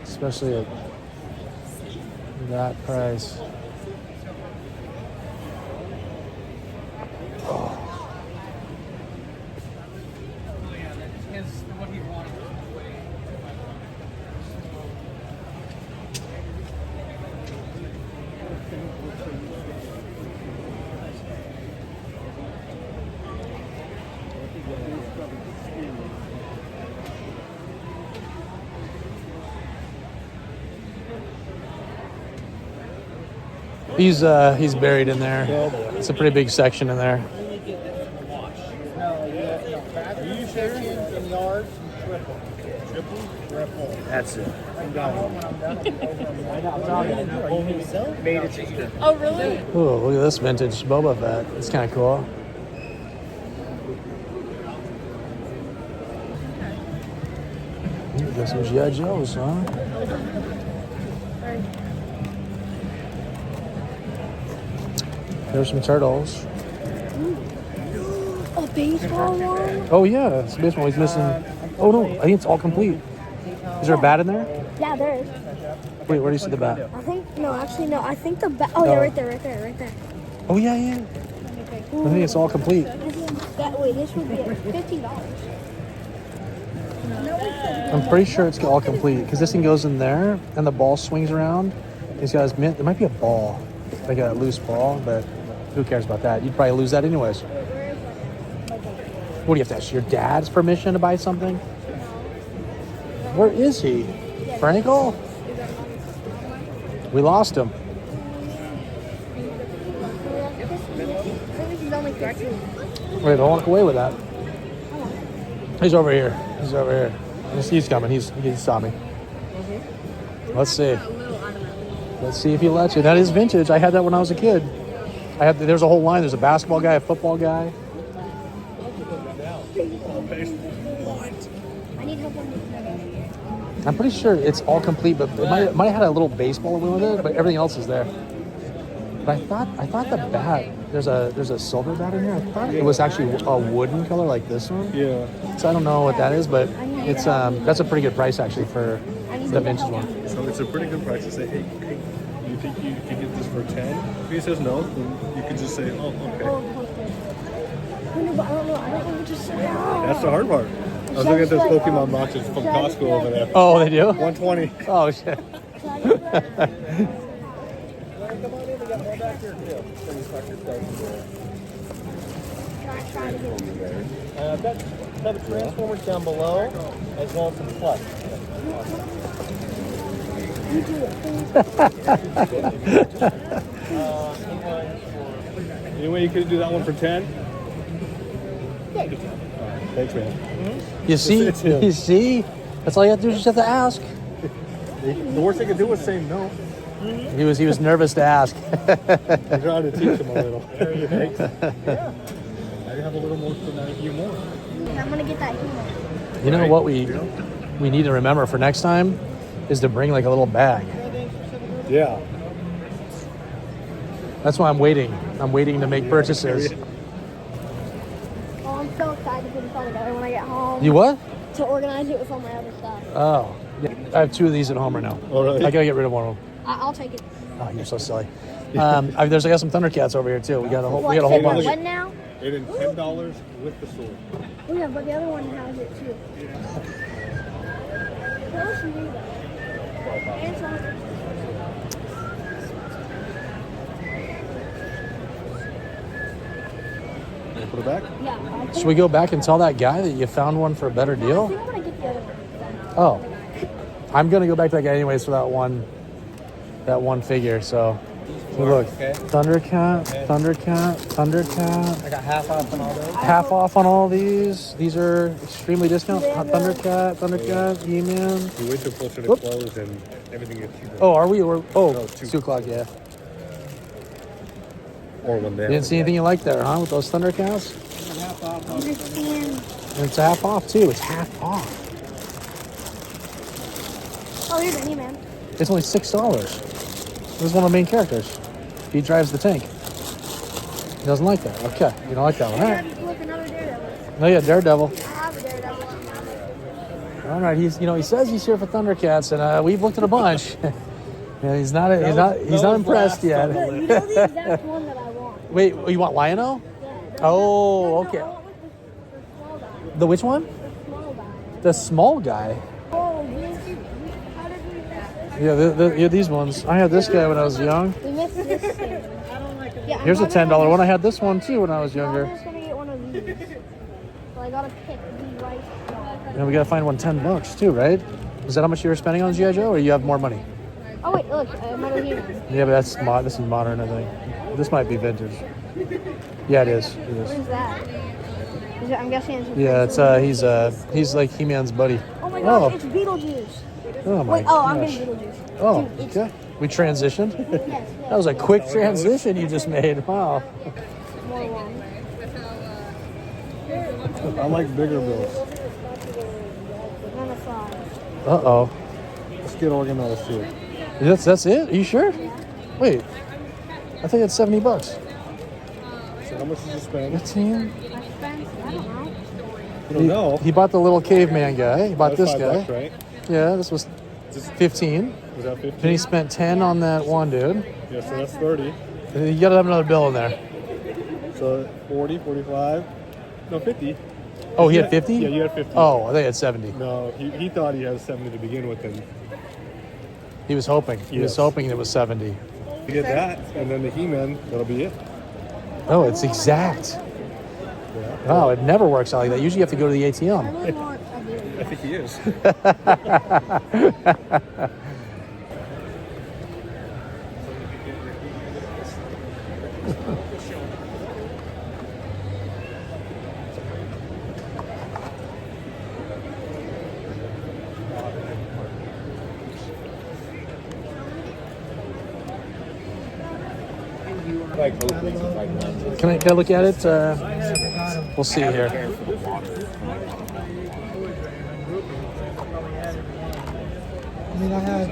Speaker 1: especially at that price. He's buried in there. It's a pretty big section in there. That's it.
Speaker 2: Oh, really?
Speaker 1: Ooh, look at this vintage Boba Fett. It's kind of cool. Got some G.I. Joes, huh? There's some turtles.
Speaker 2: A baseball one?
Speaker 1: Oh yeah, it's a baseball. He's missing. Oh no, I think it's all complete. Is there a bat in there?
Speaker 2: Yeah, there is.
Speaker 1: Wait, where do you see the bat?
Speaker 2: I think no, actually no. I think the oh yeah, right there.
Speaker 1: Oh yeah, yeah. I think it's all complete.
Speaker 2: Wait, this would be $50.
Speaker 1: I'm pretty sure it's all complete because this thing goes in there and the ball swings around. He's got his mint. There might be a ball, like a loose ball, but who cares about that? You'd probably lose that anyways. What do you have to ask your dad's permission to buy something? Where is he? Frankel? We lost him.
Speaker 2: This is only 13.
Speaker 1: Wait, don't walk away with that. He's over here. He's over here. He's coming. He saw me. Let's see. Let's see if he lets you. That is vintage. I had that when I was a kid. There's a whole line. There's a basketball guy, a football guy.
Speaker 2: I need help on this.
Speaker 1: I'm pretty sure it's all complete, but it might have had a little baseball with it, but everything else is there. But I thought the bat, there's a silver bat in here. I thought it was actually a wooden color like this one.
Speaker 3: Yeah.
Speaker 1: So I don't know what that is, but it's that's a pretty good price actually for the vintage one.
Speaker 3: So it's a pretty good price to say, hey, you think you can get this for 10? If he says no, then you can just say, oh, okay.
Speaker 2: I don't know what to say.
Speaker 3: That's the hard part. I was looking at those Pokemon boxes from Costco over there.
Speaker 1: Oh, they do?
Speaker 3: 120.
Speaker 1: Oh shit.
Speaker 3: Come on in, we got more back here too.
Speaker 2: Try to get it.
Speaker 4: I've got the Transformers down below, as well as some Plus.
Speaker 2: You do it, please.
Speaker 3: Any way you could do that one for 10? Thanks, man.
Speaker 1: You see?
Speaker 3: It's him.
Speaker 1: You see? That's all you have to do. Just have to ask.
Speaker 3: The worst they could do was say no.
Speaker 1: He was nervous to ask.
Speaker 3: I'm trying to teach him a little. Thanks. Yeah. I have a little more for you more.
Speaker 2: I'm gonna get that humor.
Speaker 1: You know what we need to remember for next time is to bring like a little bag.
Speaker 3: Yeah.
Speaker 1: That's why I'm waiting. I'm waiting to make purchases.
Speaker 2: Oh, I'm so excited to put this all together when I get home.
Speaker 1: You what?
Speaker 2: To organize it with all my other stuff.
Speaker 1: Oh, yeah. I have 2 of these at home right now.
Speaker 3: Oh, really?
Speaker 1: I gotta get rid of one of them.
Speaker 2: I'll take it.
Speaker 1: Oh, you're so silly. I got some Thundercats over here too. We got a whole bunch.
Speaker 2: What now?
Speaker 3: Aiden, $10 with the sword.
Speaker 2: Oh yeah, but the other one has it too. What else you need? And some.
Speaker 3: Put it back?
Speaker 2: Yeah.
Speaker 1: Should we go back and tell that guy that you found one for a better
Speaker 2: I
Speaker 1: deal?
Speaker 2: think I'm gonna get the other one.
Speaker 1: Oh, I'm gonna go back to that guy anyways for that one figure. So look,
Speaker 4: Okay.
Speaker 1: Thundercat.
Speaker 4: I got half off on all those.
Speaker 1: Half off on all these. These are extremely discounted. Thundercat, E-Man.
Speaker 3: You wait till closer to
Speaker 1: Whoop.
Speaker 3: close and everything gets cheaper.
Speaker 1: Oh, are we? Or
Speaker 3: No,
Speaker 1: it's
Speaker 3: 2.
Speaker 1: 2 o'clock. Yeah.
Speaker 3: Or when they
Speaker 1: You didn't see anything you liked there, huh? With those Thundercats.
Speaker 2: Understand.
Speaker 1: And it's half off too. It's half off.
Speaker 2: Oh, here's an E-Man.
Speaker 1: It's only $6. This is one of the main characters. He drives the tank. He doesn't like that. Okay, you don't like that one. All right.
Speaker 2: Look, another Daredevil.
Speaker 1: No, yeah, Daredevil.
Speaker 2: I have a Daredevil.
Speaker 1: All right, he says he's here for Thundercats, and we've looked at a bunch. Yeah, he's not impressed yet.
Speaker 2: You know the exact one that I want.
Speaker 1: Wait, you want Lion-O?
Speaker 2: Yeah.
Speaker 1: Oh, okay.
Speaker 2: I want the small guy.
Speaker 1: The which one?
Speaker 2: The small guy.
Speaker 1: The small guy.
Speaker 2: Oh, how did we miss this?
Speaker 1: Yeah, these ones. I had this guy when I was young.
Speaker 2: We missed this thing. Yeah,
Speaker 1: Here's a $10 one. I had this one too when I was younger.
Speaker 2: I'm just gonna get one of these. So I gotta pick the right one.
Speaker 1: And we gotta find one $10 too, right? Is that how much you were spending on G.I. Joe, or you have more money?
Speaker 2: Oh wait, look, another human.
Speaker 1: Yeah, but this is modern, I think. This might be vintage. Yeah, it is. It
Speaker 2: What
Speaker 1: is.
Speaker 2: is that? Is it, I'm guessing it's.
Speaker 1: Yeah, it's he's like He-Man's buddy.
Speaker 2: Oh my gosh, it's Beetlejuice.
Speaker 1: Oh my
Speaker 2: Wait, oh, I'm
Speaker 1: gosh.
Speaker 2: getting Beetlejuice.
Speaker 1: Oh,
Speaker 2: Dude, it's,
Speaker 1: okay. We transitioned.
Speaker 2: yes,
Speaker 1: That was a quick transition you just made. Wow.
Speaker 2: more one.
Speaker 3: I like bigger bills.
Speaker 2: None of five.
Speaker 1: Uh-oh.
Speaker 3: Let's get organized here.
Speaker 1: That's it? Are you sure? Wait. I think it's $70.
Speaker 3: So how much did you spend?
Speaker 1: 15?
Speaker 2: I spent, I don't know.
Speaker 3: You don't know.
Speaker 1: He bought the little caveman guy. He bought
Speaker 3: That was
Speaker 1: this guy.
Speaker 3: $5, right?
Speaker 1: Yeah, this was
Speaker 3: Just-
Speaker 1: 15.
Speaker 3: Was that 50?
Speaker 1: Then he spent 10 on that one dude.
Speaker 3: Yeah, so that's 30.
Speaker 1: And you gotta have another bill in there.
Speaker 3: So 40, 45. No, 50.
Speaker 1: Oh, he had 50?
Speaker 3: Yeah, you had 50.
Speaker 1: Oh, I think it's 70.
Speaker 3: No, he thought he had 70 to begin with, and
Speaker 1: He was hoping. He was
Speaker 3: Yes.
Speaker 1: hoping it was 70.
Speaker 3: you get that, and then the He-Man, that'll be it.
Speaker 1: Oh, it's exact. Wow, it never works out like that. Usually you have to go to the
Speaker 2: I
Speaker 1: ATM.
Speaker 2: really want a Beetlejuice.
Speaker 3: I think he is.
Speaker 1: Can I look at it? We'll see here.
Speaker 5: I mean, I had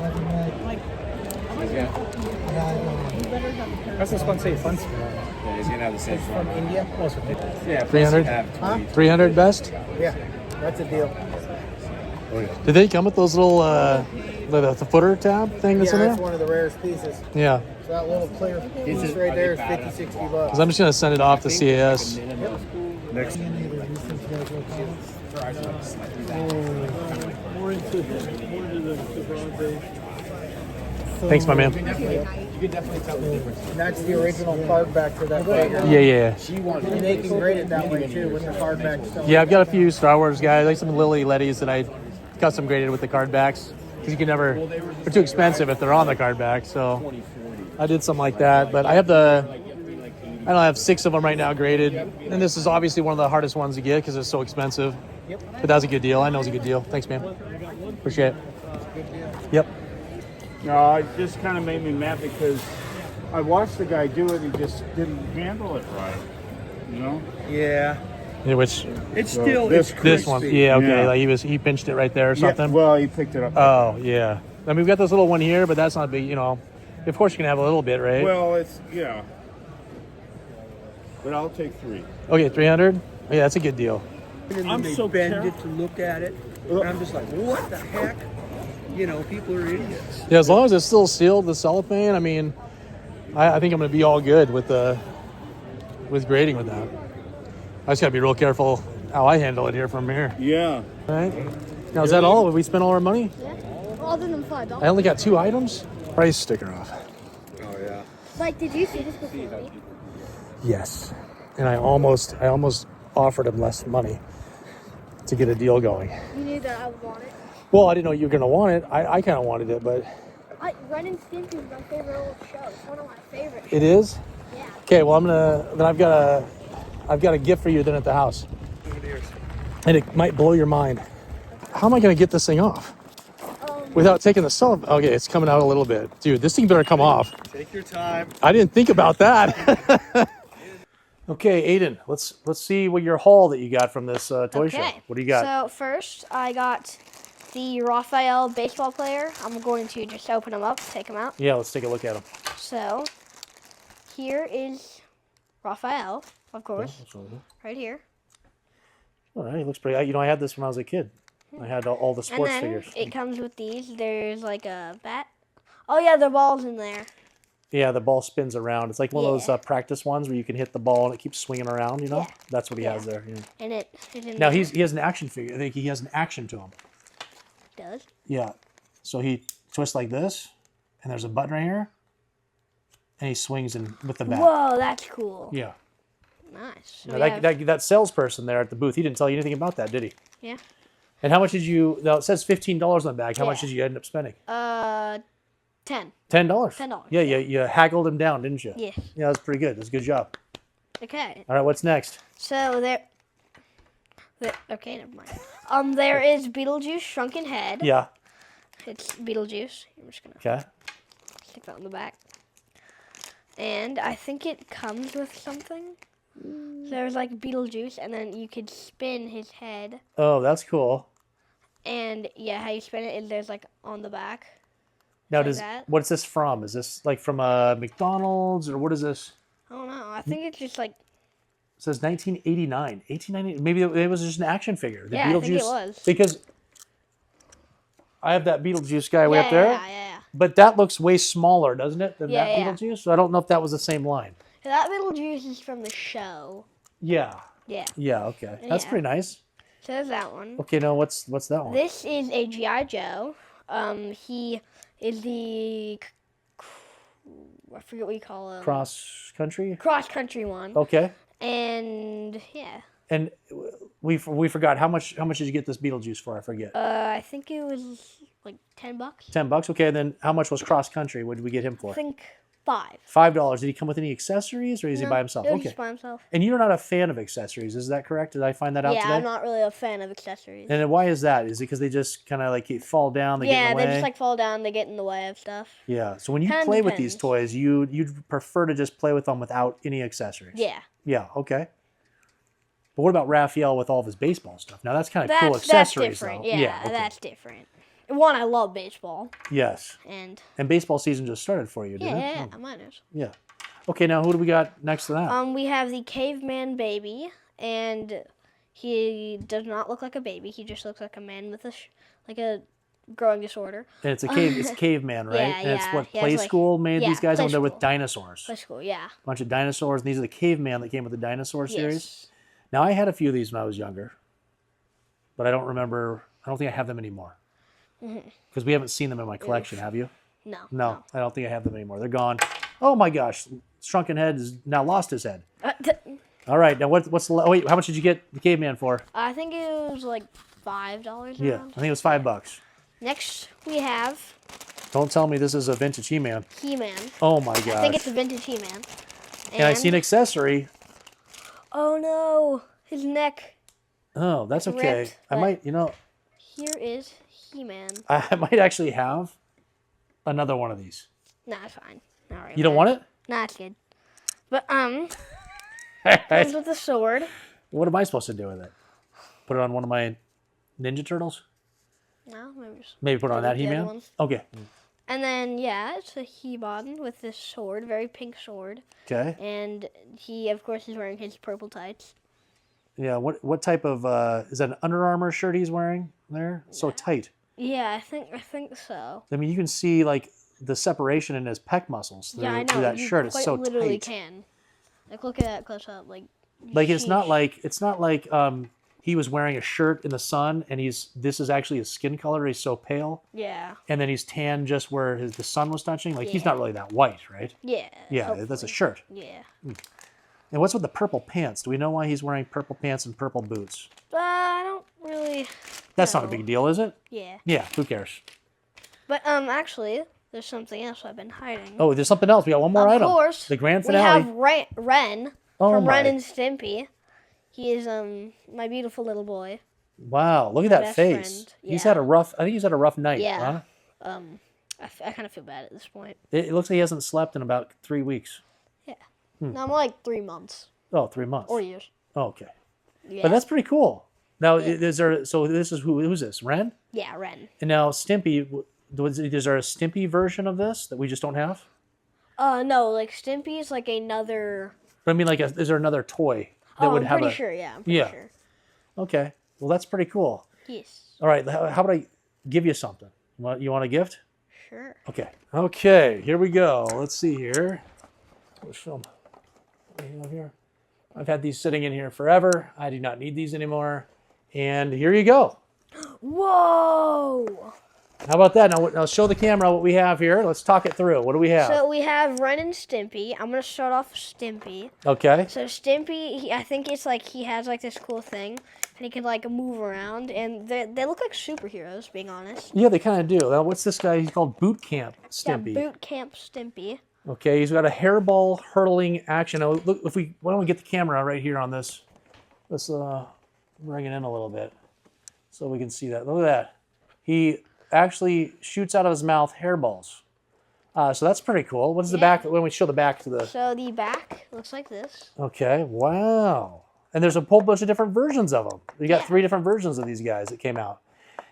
Speaker 5: Ravenwood.
Speaker 4: That's just going to say fun.
Speaker 9: Yeah, he's gonna have the same
Speaker 5: From India.
Speaker 9: Yeah,
Speaker 1: 300?
Speaker 5: Huh?
Speaker 1: 300 best?
Speaker 5: Yeah, that's a deal.
Speaker 3: Oh, yeah.
Speaker 1: Did they come with those little, the footer tab thing that's
Speaker 5: Yeah,
Speaker 1: in
Speaker 5: that's
Speaker 1: there?
Speaker 5: one of the rarest pieces.
Speaker 1: Yeah.
Speaker 5: So that little clear piece right there is 50, 60 bucks.
Speaker 1: Because I'm just going to send it off to CAS.
Speaker 3: Next.
Speaker 1: Thanks, my man.
Speaker 4: You can definitely tell the difference.
Speaker 5: And that's the original card back to that figure.
Speaker 1: Yeah.
Speaker 5: And they can grade it that way too with the card back stuff.
Speaker 1: Yeah, I've got a few Star Wars guys, like some Lily Lettys that I custom graded with the card backs. Because you can never, they're too expensive if they're on the card back. So I did something like that. But I have 6 of them right now graded. And this is obviously one of the hardest ones to get because it's so expensive. But that was a good deal. I know it's a good deal. Thanks, man. Appreciate it. Yep.
Speaker 10: No, it just kind of made me mad because I watched the guy do it. He just didn't handle it right. You know?
Speaker 4: Yeah.
Speaker 1: Yeah, which
Speaker 4: It's
Speaker 10: So
Speaker 4: still,
Speaker 10: this-
Speaker 4: it's
Speaker 1: this one?
Speaker 4: crispy.
Speaker 1: Yeah, okay.
Speaker 10: Yeah.
Speaker 1: Like he pinched it right there or something.
Speaker 10: Yeah, well, he picked it up.
Speaker 1: Oh yeah. I mean, we've got this little one here, but that's not big. You know, of course you can have a little bit, right?
Speaker 10: Well, it's, yeah. But I'll take 3.
Speaker 1: Okay, 300. Yeah, that's a good deal.
Speaker 4: And
Speaker 10: I'm
Speaker 4: then they
Speaker 10: so
Speaker 4: bend
Speaker 10: careful.
Speaker 4: it to look at it. And I'm just like, what the heck? You know, people are idiots.
Speaker 1: Yeah, as long as it's still sealed, the cellophane. I mean, I think I'm gonna be all good with grading with that. I just gotta be real careful how I handle it here from here.
Speaker 10: Yeah.
Speaker 1: All right. Now is that all? Have we spent all our money?
Speaker 2: Yeah. Other than $5.
Speaker 1: I only got 2 items. Price sticker off.
Speaker 3: Oh yeah.
Speaker 2: Like, did you see this before?
Speaker 1: Yes. And I almost offered him less money to get a deal going.
Speaker 2: You knew that I would want it.
Speaker 1: Well, I didn't know you were gonna want it. I kind of wanted it, but
Speaker 2: Ren and Stimpy is my favorite old show. It's one of my favorites.
Speaker 1: it is.
Speaker 2: Yeah.
Speaker 1: Okay. Well, I've got a gift for you then at the house, and it might blow your mind. How am I gonna get this thing off without taking the cell? Okay, it's coming out a little bit, dude. This thing better come off.
Speaker 3: Take your time.
Speaker 1: I didn't think about that. Okay, Aiden, let's see what your haul that you got from this toy show. What do you got?
Speaker 2: So first, I got the Raphael baseball player. I'm going to just open him up, take him out.
Speaker 1: Yeah, let's take a look at him.
Speaker 2: So here is Raphael, of course, right here.
Speaker 1: All right, he looks pretty. You know, I had this when I was a kid. I had all the sports
Speaker 2: and then
Speaker 1: figures.
Speaker 2: it comes with these. There's like a bat. Oh yeah, the ball's in there.
Speaker 1: Yeah, the ball spins around. It's like one of those practice ones where you can hit the ball and it keeps swinging around. You know,
Speaker 2: Yeah.
Speaker 1: that's what he has there. Yeah.
Speaker 2: And it is in
Speaker 1: Now
Speaker 2: there.
Speaker 1: he has an action figure. I think he has an action to him.
Speaker 2: Does.
Speaker 1: Yeah. So he twists like this, and there's a button right here, and he swings in with the bat.
Speaker 2: Whoa, that's cool.
Speaker 1: Yeah.
Speaker 2: Nice.
Speaker 1: Now, that salesperson there at the booth, he didn't tell you anything about that, did he?
Speaker 2: Yeah.
Speaker 1: And how much did you? Now it says $15 on the bag. How much did you end up spending?
Speaker 2: 10.
Speaker 1: $10.
Speaker 2: $10.
Speaker 1: Yeah, you haggled him down, didn't you?
Speaker 2: Yes.
Speaker 1: Yeah, that's pretty good. That's a good job.
Speaker 2: Okay.
Speaker 1: All right, what's next?
Speaker 2: So okay, never mind. There is Beetlejuice Shrunken Head.
Speaker 1: Yeah.
Speaker 2: It's Beetlejuice. I'm just gonna
Speaker 1: Okay.
Speaker 2: stick that on the back. And I think it comes with something. There's like Beetlejuice, and then you could spin his head.
Speaker 1: Oh, that's cool.
Speaker 2: And yeah, how you spin it is there's like on the back.
Speaker 1: Now,
Speaker 2: Like that.
Speaker 1: what's this from? Is this like from McDonald's or what is this?
Speaker 2: I don't know. I think it's just like.
Speaker 1: It says 1989, 1890. Maybe it was just an action figure. The
Speaker 2: Yeah, I think it was.
Speaker 1: Because I have that Beetlejuice guy way up there.
Speaker 2: Yeah.
Speaker 1: But that looks way smaller, doesn't it, than that
Speaker 2: Yeah.
Speaker 1: Beetlejuice? So I don't know if that was the same line.
Speaker 2: That Beetlejuice is from the show.
Speaker 1: Yeah.
Speaker 2: Yeah.
Speaker 1: Yeah. Okay. That's
Speaker 2: Yeah.
Speaker 1: pretty nice.
Speaker 2: So there's that one.
Speaker 1: Okay. Now what's that one?
Speaker 2: This is a G.I. Joe. He is the I forget what you call him.
Speaker 1: Cross country.
Speaker 2: Cross country one.
Speaker 1: Okay.
Speaker 2: And yeah.
Speaker 1: And we forgot how much did you get this Beetlejuice for? I forget.
Speaker 2: I think it was like $10.
Speaker 1: $10. Okay. And then how much was cross country? What did we get him
Speaker 2: I
Speaker 1: for?
Speaker 2: think $5.
Speaker 1: $5. Did he come with any accessories, or is he by himself?
Speaker 2: It was
Speaker 1: Okay.
Speaker 2: just by himself.
Speaker 1: And you're not a fan of accessories, is that correct? Did I find that out
Speaker 2: Yeah,
Speaker 1: today?
Speaker 2: I'm not really a fan of accessories.
Speaker 1: And then why is that? Is it because they just kind of like fall down, they get in
Speaker 2: Yeah,
Speaker 1: the way?
Speaker 2: they just like fall down, they get in the way of stuff.
Speaker 1: Yeah. So when you
Speaker 2: Kinda
Speaker 1: play with these
Speaker 2: depends.
Speaker 1: toys, you'd prefer to just play with them without any accessories.
Speaker 2: Yeah.
Speaker 1: Yeah. Okay. But what about Raphael with all of his baseball stuff? Now that's kind of
Speaker 2: That's,
Speaker 1: cool
Speaker 2: that's
Speaker 1: accessories,
Speaker 2: different.
Speaker 1: though.
Speaker 2: Yeah,
Speaker 1: Okay.
Speaker 2: that's different. One, I love baseball.
Speaker 1: Yes.
Speaker 2: And
Speaker 1: baseball season just started for you, didn't
Speaker 2: yeah,
Speaker 1: it?
Speaker 2: yeah, mine is.
Speaker 1: Yeah. Okay. Now who do we got next to that?
Speaker 2: We have the caveman baby, and he does not look like a baby. He just looks like a man with like a growing disorder.
Speaker 1: And it's caveman, right?
Speaker 2: Yeah,
Speaker 1: and it's
Speaker 2: yeah.
Speaker 1: what
Speaker 2: He has,
Speaker 1: Play
Speaker 2: like-
Speaker 1: School made
Speaker 2: yeah,
Speaker 1: these guys
Speaker 2: Play
Speaker 1: when they're with
Speaker 2: School.
Speaker 1: dinosaurs.
Speaker 2: Play school, yeah.
Speaker 1: A bunch of dinosaurs, and these are the caveman that came with the dinosaur series.
Speaker 2: Yes.
Speaker 1: Now I had a few of these when I was younger, but I don't remember. I don't think I have them anymore because we haven't seen them in my collection. Have you?
Speaker 2: No.
Speaker 1: No, I don't think I have them anymore. They're gone. Oh my gosh, Shrunken Head has now lost his head. All right, now what's the? Oh wait, how much did you get the caveman for?
Speaker 2: I think it was like $5.
Speaker 1: Yeah, I
Speaker 2: around.
Speaker 1: think it was $5.
Speaker 2: Next, we have
Speaker 1: Don't tell me this is a vintage He-Man.
Speaker 2: He-Man.
Speaker 1: Oh my gosh.
Speaker 2: I think it's a vintage He-Man.
Speaker 1: And I see an accessory.
Speaker 2: Oh no, his neck.
Speaker 1: Oh, that's okay.
Speaker 2: Ripped,
Speaker 1: I
Speaker 2: but-
Speaker 1: might,
Speaker 2: Here is He-Man.
Speaker 1: I might actually have another one of these.
Speaker 2: Nah, it's fine. All right.
Speaker 1: You don't want it?
Speaker 2: Nah, it's good. But comes with a sword.
Speaker 1: What am I supposed to do with it? Put it on one of my Ninja Turtles?
Speaker 2: No, maybe just.
Speaker 1: Maybe put it on that
Speaker 2: the other
Speaker 1: He-Man?
Speaker 2: ones.
Speaker 1: Okay.
Speaker 2: And then yeah, it's a He-Man with this sword, very pink sword,
Speaker 1: Okay.
Speaker 2: and he of course is wearing his purple tights.
Speaker 1: Yeah, what type of, is that an Under Armour shirt he's wearing there? So tight.
Speaker 2: Yeah, I think so.
Speaker 1: I mean, you can see like the separation in his pec muscles through,
Speaker 2: Yeah, I know.
Speaker 1: through that
Speaker 2: you
Speaker 1: shirt is
Speaker 2: quite
Speaker 1: so
Speaker 2: literally
Speaker 1: tight.
Speaker 2: can. Like, look at that close up. Like
Speaker 1: It's not
Speaker 2: sheesh.
Speaker 1: like he was wearing a shirt in the sun and this is actually his skin color. He's so pale.
Speaker 2: Yeah.
Speaker 1: And then he's tan just where the sun was touching. Like he's
Speaker 2: Yeah.
Speaker 1: not really that white, right?
Speaker 2: Yeah.
Speaker 1: Yeah, that's a
Speaker 2: hopefully.
Speaker 1: shirt.
Speaker 2: Yeah.
Speaker 1: And what's with the purple pants? Do we know why he's wearing purple pants and purple boots?
Speaker 2: I don't really.
Speaker 1: That's not a
Speaker 2: know.
Speaker 1: big deal, is it?
Speaker 2: Yeah.
Speaker 1: Yeah, who cares?
Speaker 2: But actually, there's something else I've been hiding.
Speaker 1: Oh, there's something else. We got one more
Speaker 2: of
Speaker 1: item.
Speaker 2: course.
Speaker 1: The grand
Speaker 2: We
Speaker 1: finale.
Speaker 2: have Ren
Speaker 1: Oh
Speaker 2: from Ren
Speaker 1: my.
Speaker 2: and Stimpy. He is my beautiful little boy.
Speaker 1: Wow, look at
Speaker 2: My
Speaker 1: that
Speaker 2: best
Speaker 1: face.
Speaker 2: friend.
Speaker 1: He's
Speaker 2: Yeah.
Speaker 1: had a rough. I think he's had a rough night.
Speaker 2: Yeah.
Speaker 1: Huh?
Speaker 2: I kind of feel bad at this point.
Speaker 1: It looks like he hasn't slept in about 3 weeks.
Speaker 2: Yeah. No, more like 3 months
Speaker 1: Oh, 3 months.
Speaker 2: or years.
Speaker 1: Oh, okay.
Speaker 2: Yeah.
Speaker 1: But that's pretty cool. Now,
Speaker 2: Yeah.
Speaker 1: is there? So this is who's this? Ren?
Speaker 2: Yeah, Ren.
Speaker 1: And now Stimpy. Is there a Stimpy version of this that we just don't have?
Speaker 2: No, like Stimpy is like another.
Speaker 1: But I mean, like, is there another toy that would
Speaker 2: I'm
Speaker 1: have
Speaker 2: pretty
Speaker 1: a?
Speaker 2: sure. Yeah, I'm pretty
Speaker 1: Yeah.
Speaker 2: sure.
Speaker 1: Okay. Well, that's pretty cool.
Speaker 2: Yes.
Speaker 1: All right. How about I give you something? You want a gift?
Speaker 2: Sure.
Speaker 1: Okay. Okay. Here we go. Let's see here. Let's show 'em. What do we have here? I've had these sitting in here forever. I do not need these anymore. And here you go.
Speaker 2: Whoa!
Speaker 1: How about that? Now show the camera what we have here. Let's talk it through. What do we have?
Speaker 2: So we have Ren and Stimpy. I'm gonna start off with Stimpy.
Speaker 1: Okay.
Speaker 2: So Stimpy, I think it's like he has like this cool thing, and he can like move around, and they look like superheroes. Being honest.
Speaker 1: Yeah, they kind of do. Now, what's this guy? He's called Boot Camp Stimpy.
Speaker 2: Yeah, Boot Camp Stimpy.
Speaker 1: Okay, he's got a hairball hurtling action. Now, look, why don't we get the camera right here on this? Let's bring it in a little bit so we can see that. Look at that. He actually shoots out of his mouth hairballs. So that's pretty cool. What is the back? When we show the back to the...
Speaker 2: So the back looks like this.
Speaker 1: Okay, wow. And there's a whole bunch of different versions of them. You got 3 different versions of these guys that came out.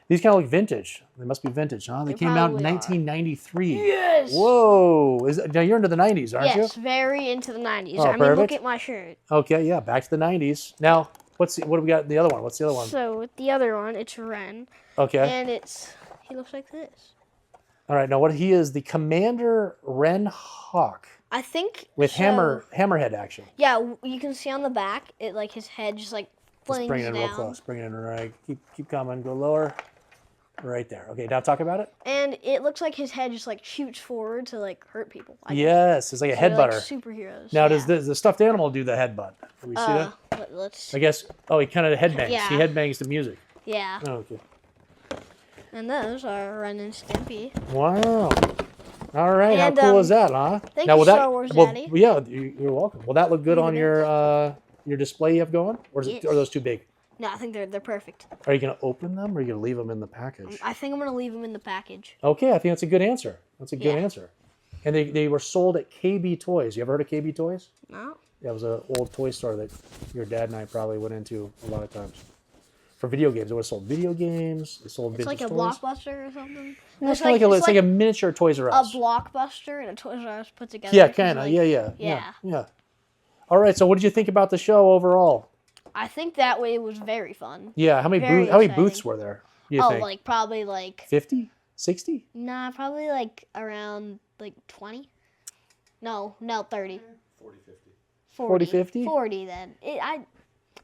Speaker 1: These kind of look vintage. They must be vintage, huh? They came out in
Speaker 2: probably are.
Speaker 1: 1993.
Speaker 2: Yes!
Speaker 1: Whoa. Now you're into the 90s, aren't you?
Speaker 2: Yes, very into the 90s.
Speaker 1: Oh,
Speaker 2: I mean, look
Speaker 1: perfect.
Speaker 2: at my shirt.
Speaker 1: Okay, yeah, back to the 90s. Now, what do we got in the other one? What's the other one?
Speaker 2: So with the other one, it's Ren.
Speaker 1: Okay.
Speaker 2: And he looks like this.
Speaker 1: All right, now what he is, the Commander Ren Hawk
Speaker 2: I think
Speaker 1: with
Speaker 2: so,
Speaker 1: hammerhead action.
Speaker 2: Yeah, you can see on the back, it like his head just like
Speaker 1: Let's
Speaker 2: flings
Speaker 1: bring it in real
Speaker 2: down.
Speaker 1: close. Bring it in right. Keep coming. Go lower. Right there. Okay, now talk about it.
Speaker 2: And it looks like his head just like shoots forward to like hurt people.
Speaker 1: Yes, it's like a
Speaker 2: So they're, like,
Speaker 1: headbutter.
Speaker 2: superheroes.
Speaker 1: Now,
Speaker 2: yeah.
Speaker 1: does the stuffed animal do the headbutt? Can we see that?
Speaker 2: Let's.
Speaker 1: I guess. Oh, he kind of headbangs.
Speaker 2: Yeah.
Speaker 1: He headbangs to music.
Speaker 2: Yeah.
Speaker 1: Oh, okay.
Speaker 2: And those are Ren and Stimpy.
Speaker 1: Wow. All right.
Speaker 2: And,
Speaker 1: How cool is that, huh?
Speaker 2: thank
Speaker 1: now,
Speaker 2: you,
Speaker 1: will that,
Speaker 2: Star Wars
Speaker 1: well,
Speaker 2: Daddy.
Speaker 1: Yeah, you're welcome. Will that look good
Speaker 2: Look
Speaker 1: on
Speaker 2: at
Speaker 1: your display you have going, or
Speaker 2: Yes.
Speaker 1: are those too big?
Speaker 2: No, I think they're perfect.
Speaker 1: Are you going to open them, or are you going to leave them in the package?
Speaker 2: I think I'm gonna leave them in the package.
Speaker 1: Okay, I think that's a good answer. That's a good
Speaker 2: Yeah.
Speaker 1: answer. And they were sold at KB Toys. You ever heard of KB Toys?
Speaker 2: No.
Speaker 1: That was an old toy store that your dad and I probably went into a lot of times. For video games. They would have sold video games. They sold
Speaker 2: It's like
Speaker 1: vintage
Speaker 2: a
Speaker 1: toys.
Speaker 2: Blockbuster or something.
Speaker 1: No, it's like a miniature Toys R
Speaker 2: a
Speaker 1: Us.
Speaker 2: Blockbuster and a Toys R Us put together.
Speaker 1: Yeah,
Speaker 2: 'cause,
Speaker 1: kind of.
Speaker 2: like,
Speaker 1: Yeah. All right, so what did you think about the show overall?
Speaker 2: I think that way it was very fun.
Speaker 1: Yeah, how many
Speaker 2: Very
Speaker 1: booths
Speaker 2: exciting.
Speaker 1: were there? You
Speaker 2: Oh,
Speaker 1: think?
Speaker 2: like probably like
Speaker 1: 50? 60?
Speaker 2: nah, probably like around like 20. No, 30. 40,
Speaker 1: 50?
Speaker 2: 40 then.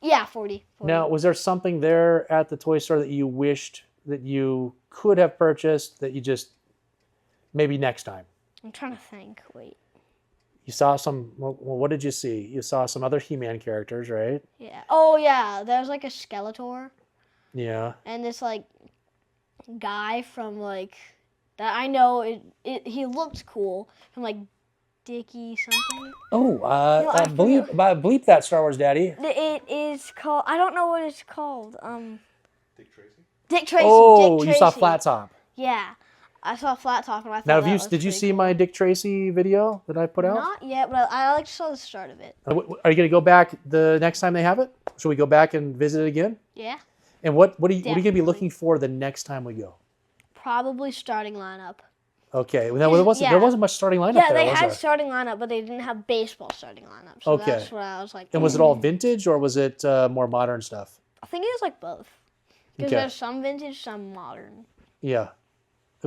Speaker 2: Yeah, 40.
Speaker 1: Now, was there something there at the toy store that you wished that you could have purchased that you just maybe next time?
Speaker 2: I'm trying to think. Wait.
Speaker 1: You saw some, well, what did you see? You saw some other He-Man characters, right?
Speaker 2: Yeah. Oh yeah, there's like a Skeletor
Speaker 1: Yeah.
Speaker 2: and this like guy from like that I know he looked cool from like Dickie something.
Speaker 1: Oh,
Speaker 2: I
Speaker 1: bleep that, Star Wars Daddy.
Speaker 2: It is called. I don't know what it's called. Dick Tracy. Dick Tracy.
Speaker 1: Oh,
Speaker 2: Dick
Speaker 1: you saw
Speaker 2: Tracy.
Speaker 1: Flat Top.
Speaker 2: Yeah, I saw Flat Top and I thought
Speaker 1: Now,
Speaker 2: that was
Speaker 1: did you
Speaker 2: pretty
Speaker 1: see
Speaker 2: cool.
Speaker 1: my Dick Tracy video that I put out?
Speaker 2: Not yet, but I like saw the start of it.
Speaker 1: Are you going to go back the next time they have it? Should we go back and visit it again?
Speaker 2: Yeah.
Speaker 1: And what are you going to be
Speaker 2: Definitely.
Speaker 1: looking for the next time we go?
Speaker 2: Probably starting lineup.
Speaker 1: Okay. Well, there wasn't much starting lineup
Speaker 2: Yeah,
Speaker 1: there,
Speaker 2: they
Speaker 1: was
Speaker 2: had
Speaker 1: there?
Speaker 2: starting lineup, but they didn't have baseball starting lineup. So
Speaker 1: Okay.
Speaker 2: that's what I was like.
Speaker 1: And was it all vintage or was it more modern stuff?
Speaker 2: I think it was like both. Because
Speaker 1: Okay.
Speaker 2: there's some vintage, some modern.
Speaker 1: Yeah.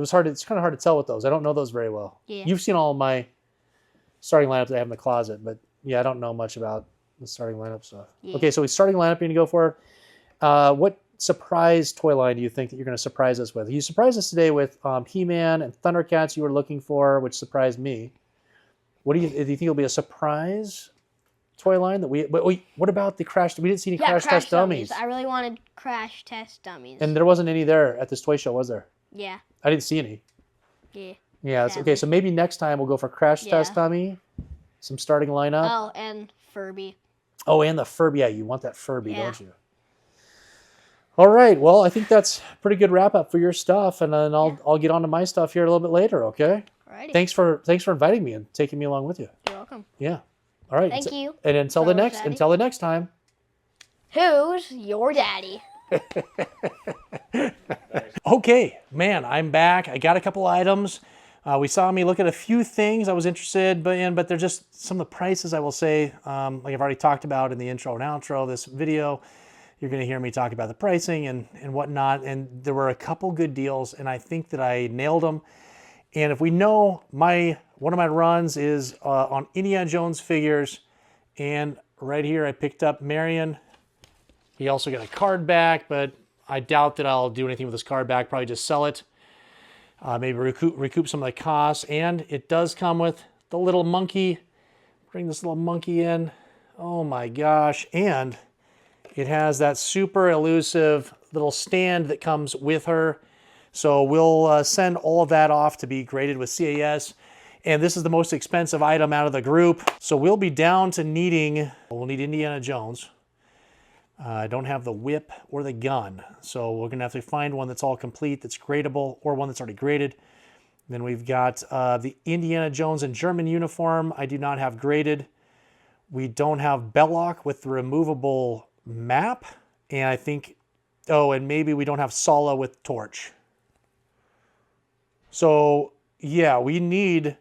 Speaker 1: was hard. It's kind of hard to tell with those. I don't know those very well.
Speaker 2: Yeah.
Speaker 1: You've seen all my starting lineups that I have in the closet, but yeah, I don't know much about the starting lineup stuff.
Speaker 2: Yeah.
Speaker 1: Okay, so we starting lineup. You're gonna go for what surprise toy line do you think that you're gonna surprise us with? You surprised us today with He-Man and Thundercats. You were looking for, which surprised me. What do you think will be a surprise toy line that we? Wait, what about the Crash? We didn't see any Crash Test Dummies.
Speaker 2: I really wanted Crash Test Dummies.
Speaker 1: And there wasn't any there at this toy show, was there?
Speaker 2: Yeah.
Speaker 1: I didn't see any.
Speaker 2: Yeah.
Speaker 1: Yeah, that's okay. So maybe next time we'll go for Crash Test Dummy, some starting lineup.
Speaker 2: Oh, and Furby.
Speaker 1: Oh, and the Furby. Yeah, you want that Furby, don't you? All right. Well, I think that's a pretty good wrap up for your stuff, and then I'll get on to my stuff here a little bit later. Okay.
Speaker 2: Alrighty.
Speaker 1: Thanks for inviting me and taking me along with you.
Speaker 2: You're welcome.
Speaker 1: Yeah. All right.
Speaker 2: Thank you.
Speaker 1: And until the next time.
Speaker 2: Who's your daddy?
Speaker 1: Okay, man, I'm back. I got a couple items. We saw me look at a few things I was interested in, but they're just some of the prices, I will say, like I've already talked about in the intro and outro of this video. You're going to hear me talk about the pricing and whatnot. And there were a couple good deals, and I think that I nailed them. And if we know, one of my runs is on Indiana Jones figures. And right here, I picked up Marian. He also got a card back, but I doubt that I'll do anything with this card back. Probably just sell it. Maybe recoup some of the costs. And it does come with the little monkey. Bring this little monkey in. Oh my gosh. And it has that super elusive little stand that comes with her. So we'll send all of that off to be graded with CAS. And this is the most expensive item out of the group. So we'll be down to we'll need Indiana Jones. I don't have the whip or the gun. So we're gonna have to find one that's all complete, that's gradable, or one that's already graded. Then we've got the Indiana Jones in German uniform. I do not have graded. We don't have Belloc with the removable map. And I think, and maybe we don't have Sala with torch. So yeah, we need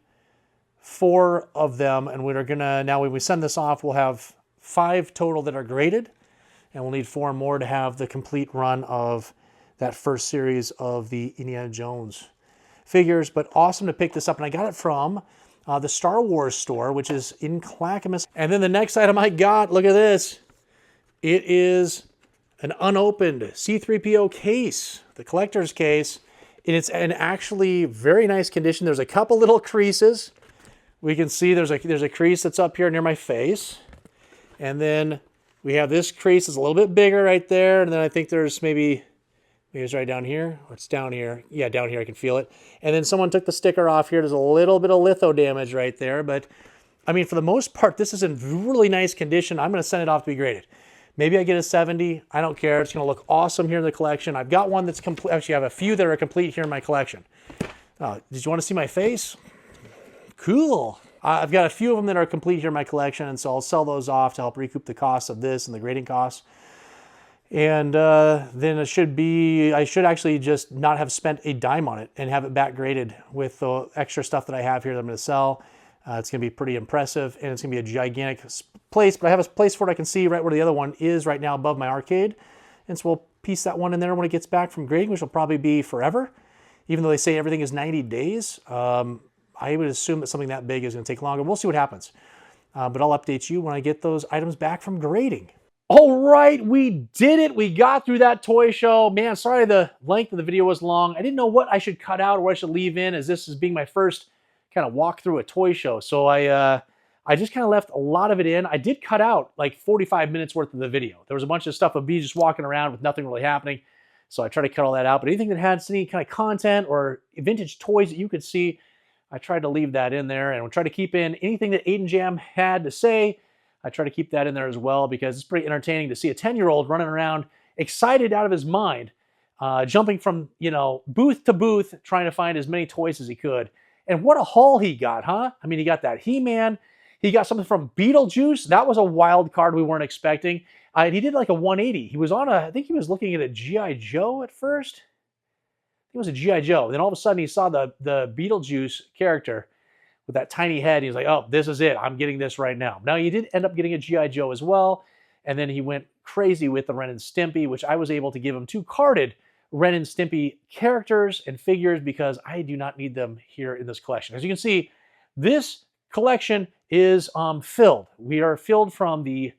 Speaker 1: 4 of them, and we're gonna, now when we send this off, we'll have 5 total that are graded, and we'll need 4 more to have the complete run of that first series of the Indiana Jones figures. But awesome to pick this up, and I got it from the Star Wars store, which is in Clackamas. And then the next item I got, look at this. It is an unopened C-3PO case, the collector's case. And it's in actually very nice condition. There's a couple little creases. We can see there's a crease that's up here near my face. And then we have this crease that's a little bit bigger right there. And then I think there's maybe it's right down here. Or it's down here. Yeah, down here I can feel it. And then someone took the sticker off here. There's a little bit of litho damage right there. But I mean, for the most part, this is in really nice condition. I'm going to send it off to be graded. Maybe I get a 70. I don't care. It's going to look awesome here in the collection. I've got one that's complete. Actually, I have a few that are complete here in my collection. Did you want to see my face? Cool. I've got a few of them that are complete here in my collection, and so I'll sell those off to help recoup the costs of this and the grading costs. And then I should actually just not have spent a dime on it and have it back graded with the extra stuff that I have here that I'm going to sell. It's going to be pretty impressive, and it's going to be a gigantic place, but I have a place for it I can see right where the other one is right now above my arcade. And so we'll piece that one in there when it gets back from grading, which will probably be forever. Even though they say everything is 90 days, I would assume that something that big is going to take longer. We'll see what happens. But I'll update you when I get those items back from grading. All right, we did it. We got through that toy show. Man, sorry the length of the video was long. I didn't know what I should cut out or what I should leave in, as this is being my first kind of walk through a toy show. So I just kind of left a lot of it in. I did cut out like 45 minutes worth of the video. There was a bunch of stuff of me just walking around with nothing really happening. So I tried to cut all that out. But anything that had any kind of content or vintage toys that you could see, I tried to leave that in there. And we'll try to keep in anything that Aiden Jam had to say. I try to keep that in there as well, because it's pretty entertaining to see a 10-year-old running around excited out of his mind, jumping from, booth to booth, trying to find as many toys as he could. And what a haul he got, huh? I mean, he got that He-Man. He got something from Beetlejuice. That was a wild card we weren't expecting. And he did like a 180. He was I think he was looking at a G.I. Joe at first. I think it was a G.I. Joe. And then all of a sudden he saw the Beetlejuice character with that tiny head. He was like, oh, this is it. I'm getting this right now. Now, he did end up getting a G.I. Joe as well. And then he went crazy with the Ren and Stimpy, which I was able to give him 2 carded Ren and Stimpy characters and figures because I do not need them here in this collection. As you can see, this collection is filled. We are filled from the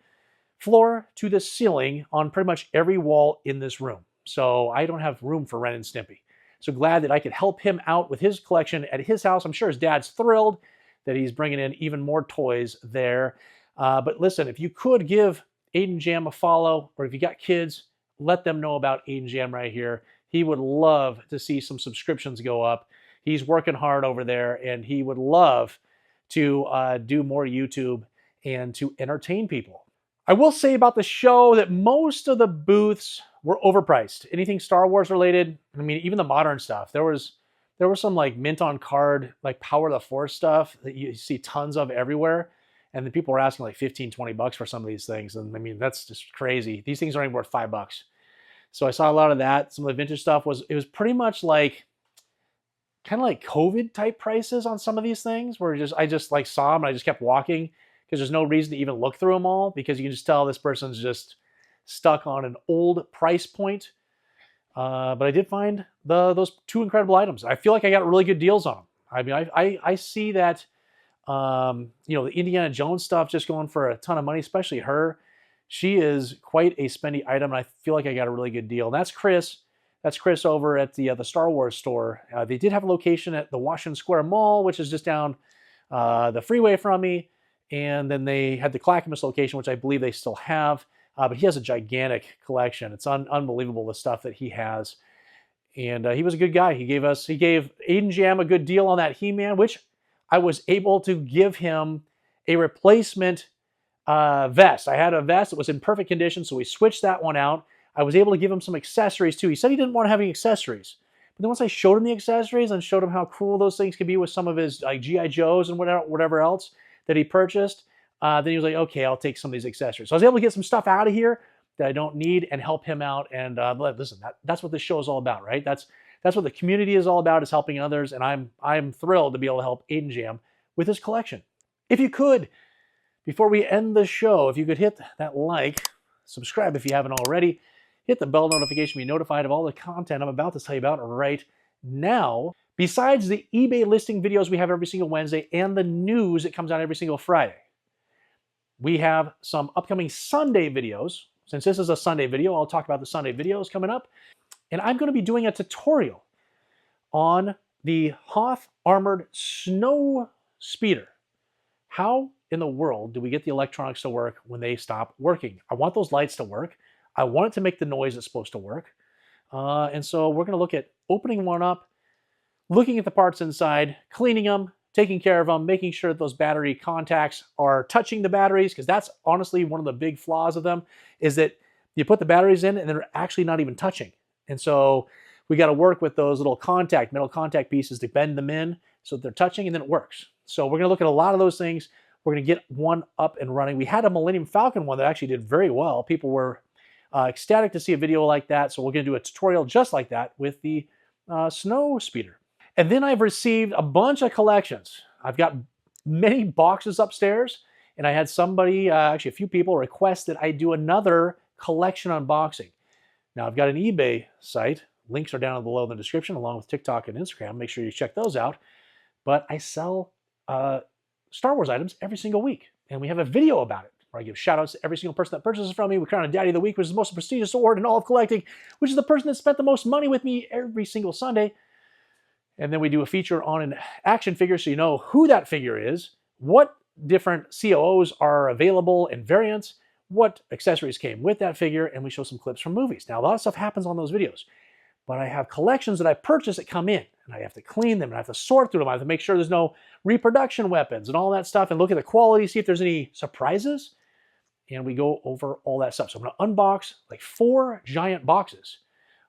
Speaker 1: floor to the ceiling on pretty much every wall in this room. So I don't have room for Ren and Stimpy. So glad that I could help him out with his collection at his house. I'm sure his dad's thrilled that he's bringing in even more toys there. But listen, if you could give Aiden Jam a follow, or if you got kids, let them know about Aiden Jam right here. He would love to see some subscriptions go up. He's working hard over there, and he would love to do more YouTube and to entertain people. I will say about the show that most of the booths were overpriced. Anything Star Wars related, I mean, even the modern stuff. There was some like mint on card, like Power of the Force stuff that you see tons of everywhere. And then people were asking like 15, 20 bucks for some of these things. And I mean, that's just crazy. These things aren't even worth $5. So I saw a lot of that. Some of the vintage stuff was pretty much like, kind of like COVID type prices on some of these things where I just like saw them and I just kept walking because there's no reason to even look through them all because you can just tell this person's just stuck on an old price point. But I did find those two incredible items. I feel like I got really good deals on them. I mean, I see that, you know, the Indiana Jones stuff just going for a ton of money, especially her. She is quite a spendy item, and I feel like I got a really good deal. And that's Chris. That's Chris over at the Star Wars store. They did have a location at the Washington Square Mall, which is just down the freeway from me. And then they had the Clackamas location, which I believe they still have. But he has a gigantic collection. It's unbelievable, the stuff that he has. And he was a good guy. He gave Aiden Jam a good deal on that He-Man, which I was able to give him a replacement vest. I had a vest that was in perfect condition, so we switched that one out. I was able to give him some accessories too. He said he didn't want to have any accessories. But then once I showed him the accessories and showed him how cool those things could be with some of his like G.I. Joes and whatever else that he purchased, then he was like, okay, I'll take some of these accessories. So I was able to get some stuff out of here that I don't need and help him out. And listen, that's what this show is all about, right? That's what the community is all about, is helping others. And I'm thrilled to be able to help Aiden Jam with his collection. If you could, before we end the show, if you could hit that like, subscribe if you haven't already, hit the bell notification to be notified of all the content I'm about to tell you about right now. Besides the eBay listing videos we have every single Wednesday and the news that comes out every single Friday, we have some upcoming Sunday videos. Since this is a Sunday video, I'll talk about the Sunday videos coming up. And I'm going to be doing a tutorial on the Hoth Armored Snow Speeder. How in the world do we get the electronics to work when they stop working? I want those lights to work. I want it to make the noise it's supposed to work. And so we're going to look at opening one up, looking at the parts inside, cleaning them, taking care of them, making sure that those battery contacts are touching the batteries, because that's honestly one of the big flaws of them, is that you put the batteries in and they're actually not even touching. And so we got to work with those little metal contact pieces to bend them in so that they're touching, and then it works. So we're going to look at a lot of those things. We're going to get one up and running. We had a Millennium Falcon one that actually did very well. People were ecstatic to see a video like that. So we're going to do a tutorial just like that with the Snow Speeder. And then I've received a bunch of collections. I've got many boxes upstairs, and I had somebody, actually a few people, request that I do another collection unboxing. Now I've got an eBay site. Links are down below in the description, along with TikTok and Instagram. Make sure you check those out. But I sell Star Wars items every single week, and we have a video about it where I give shout outs to every single person that purchases from me. We crown a Daddy of the Week, which is the most prestigious award in all of collecting, which is the person that spent the most money with me every single Sunday. And then we do a feature on an action figure so you know who that figure is, what different COOs are available and variants, what accessories came with that figure, and we show some clips from movies. Now, a lot of stuff happens on those videos, but I have collections that I purchase that come in, and I have to clean them, and I have to sort through them. I have to make sure there's no reproduction weapons and all that stuff, and look at the quality, see if there's any surprises, and we go over all that stuff. So I'm going to unbox like 4 giant boxes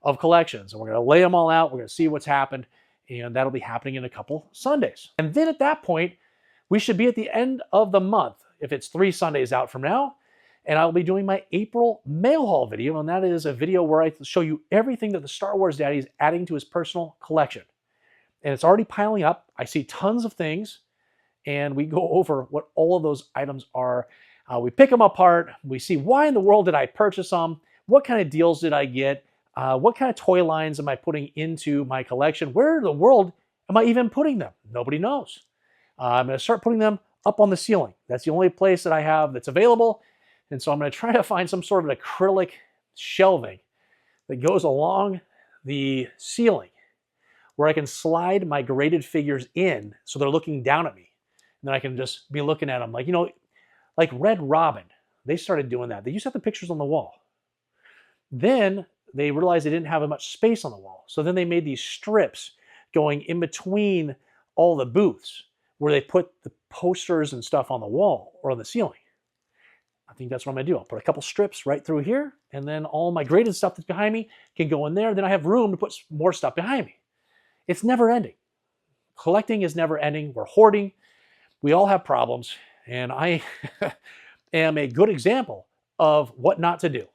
Speaker 1: of collections, and we're going to lay them all out. We're going to see what's happened, and that'll be happening in a couple Sundays. And then at that point, we should be at the end of the month, if it's 3 Sundays out from now, and I'll be doing my April mail haul video, and that is a video where I show you everything that the Star Wars Daddy is adding to his personal collection. And it's already piling up. I see tons of things, and we go over what all of those items are. We pick them apart. We see why in the world did I purchase them? What kind of deals did I get? What kind of toy lines am I putting into my collection? Where in the world am I even putting them? Nobody knows. I'm going to start putting them up on the ceiling. That's the only place that I have that's available. And so I'm going to try to find some sort of an acrylic shelving that goes along the ceiling where I can slide my graded figures in so they're looking down at me. And then I can just be looking at them like, you know, like Red Robin. They started doing that. They used to have the pictures on the wall. Then they realized they didn't have much space on the wall. So then they made these strips going in between all the booths where they put the posters and stuff on the wall or on the ceiling. I think that's what I'm going to do. I'll put a couple strips right through here, and then all my graded stuff that's behind me can go in there. Then I have room to put more stuff behind me. It's never ending. Collecting is never ending. We're hoarding. We all have problems, and I am a good example of what not to do.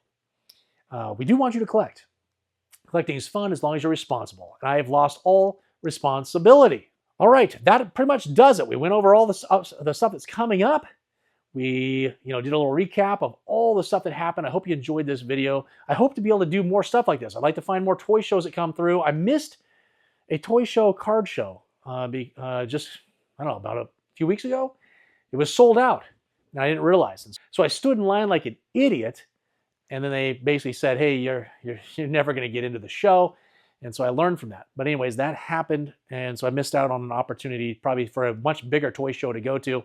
Speaker 1: We do want you to collect. Collecting is fun as long as you're responsible, and I have lost all responsibility. All right, that pretty much does it. We went over all the stuff that's coming up. We, did a little recap of all the stuff that happened. I hope you enjoyed this video. I hope to be able to do more stuff like this. I'd like to find more toy shows that come through. I missed a toy show card show just, I don't know, about a few weeks ago. It was sold out, and I didn't realize. And so I stood in line like an idiot, and then they basically said, hey, you're never going to get into the show. And so I learned from that. But anyways, that happened, and so I missed out on an opportunity probably for a much bigger toy show to go to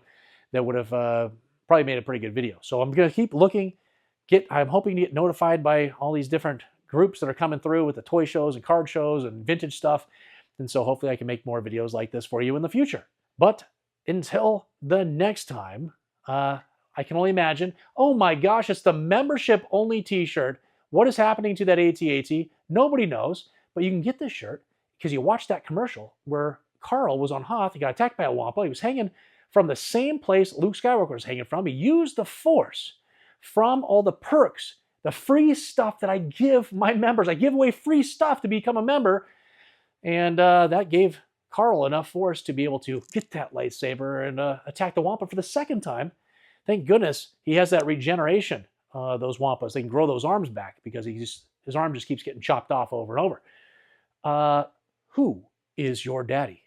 Speaker 1: that would have probably made a pretty good video. So I'm going to keep looking. I'm hoping to get notified by all these different groups that are coming through with the toy shows and card shows and vintage stuff. And so hopefully I can make more videos like this for you in the future. But until the next time, I can only imagine, oh my gosh, it's the membership only t-shirt. What is happening to that AT-AT? Nobody knows, but you can get this shirt because you watched that commercial where Carl was on Hoth. He got attacked by a Wampa. He was hanging from the same place Luke Skywalker was hanging from. He used the Force from all the perks, the free stuff that I give my members. I give away free stuff to become a member, and that gave Carl enough Force to be able to get that lightsaber and attack the Wampa for the second time. Thank goodness he has that regeneration, those Wampas. They can grow those arms back because his arm just keeps getting chopped off over and over. Who is your daddy?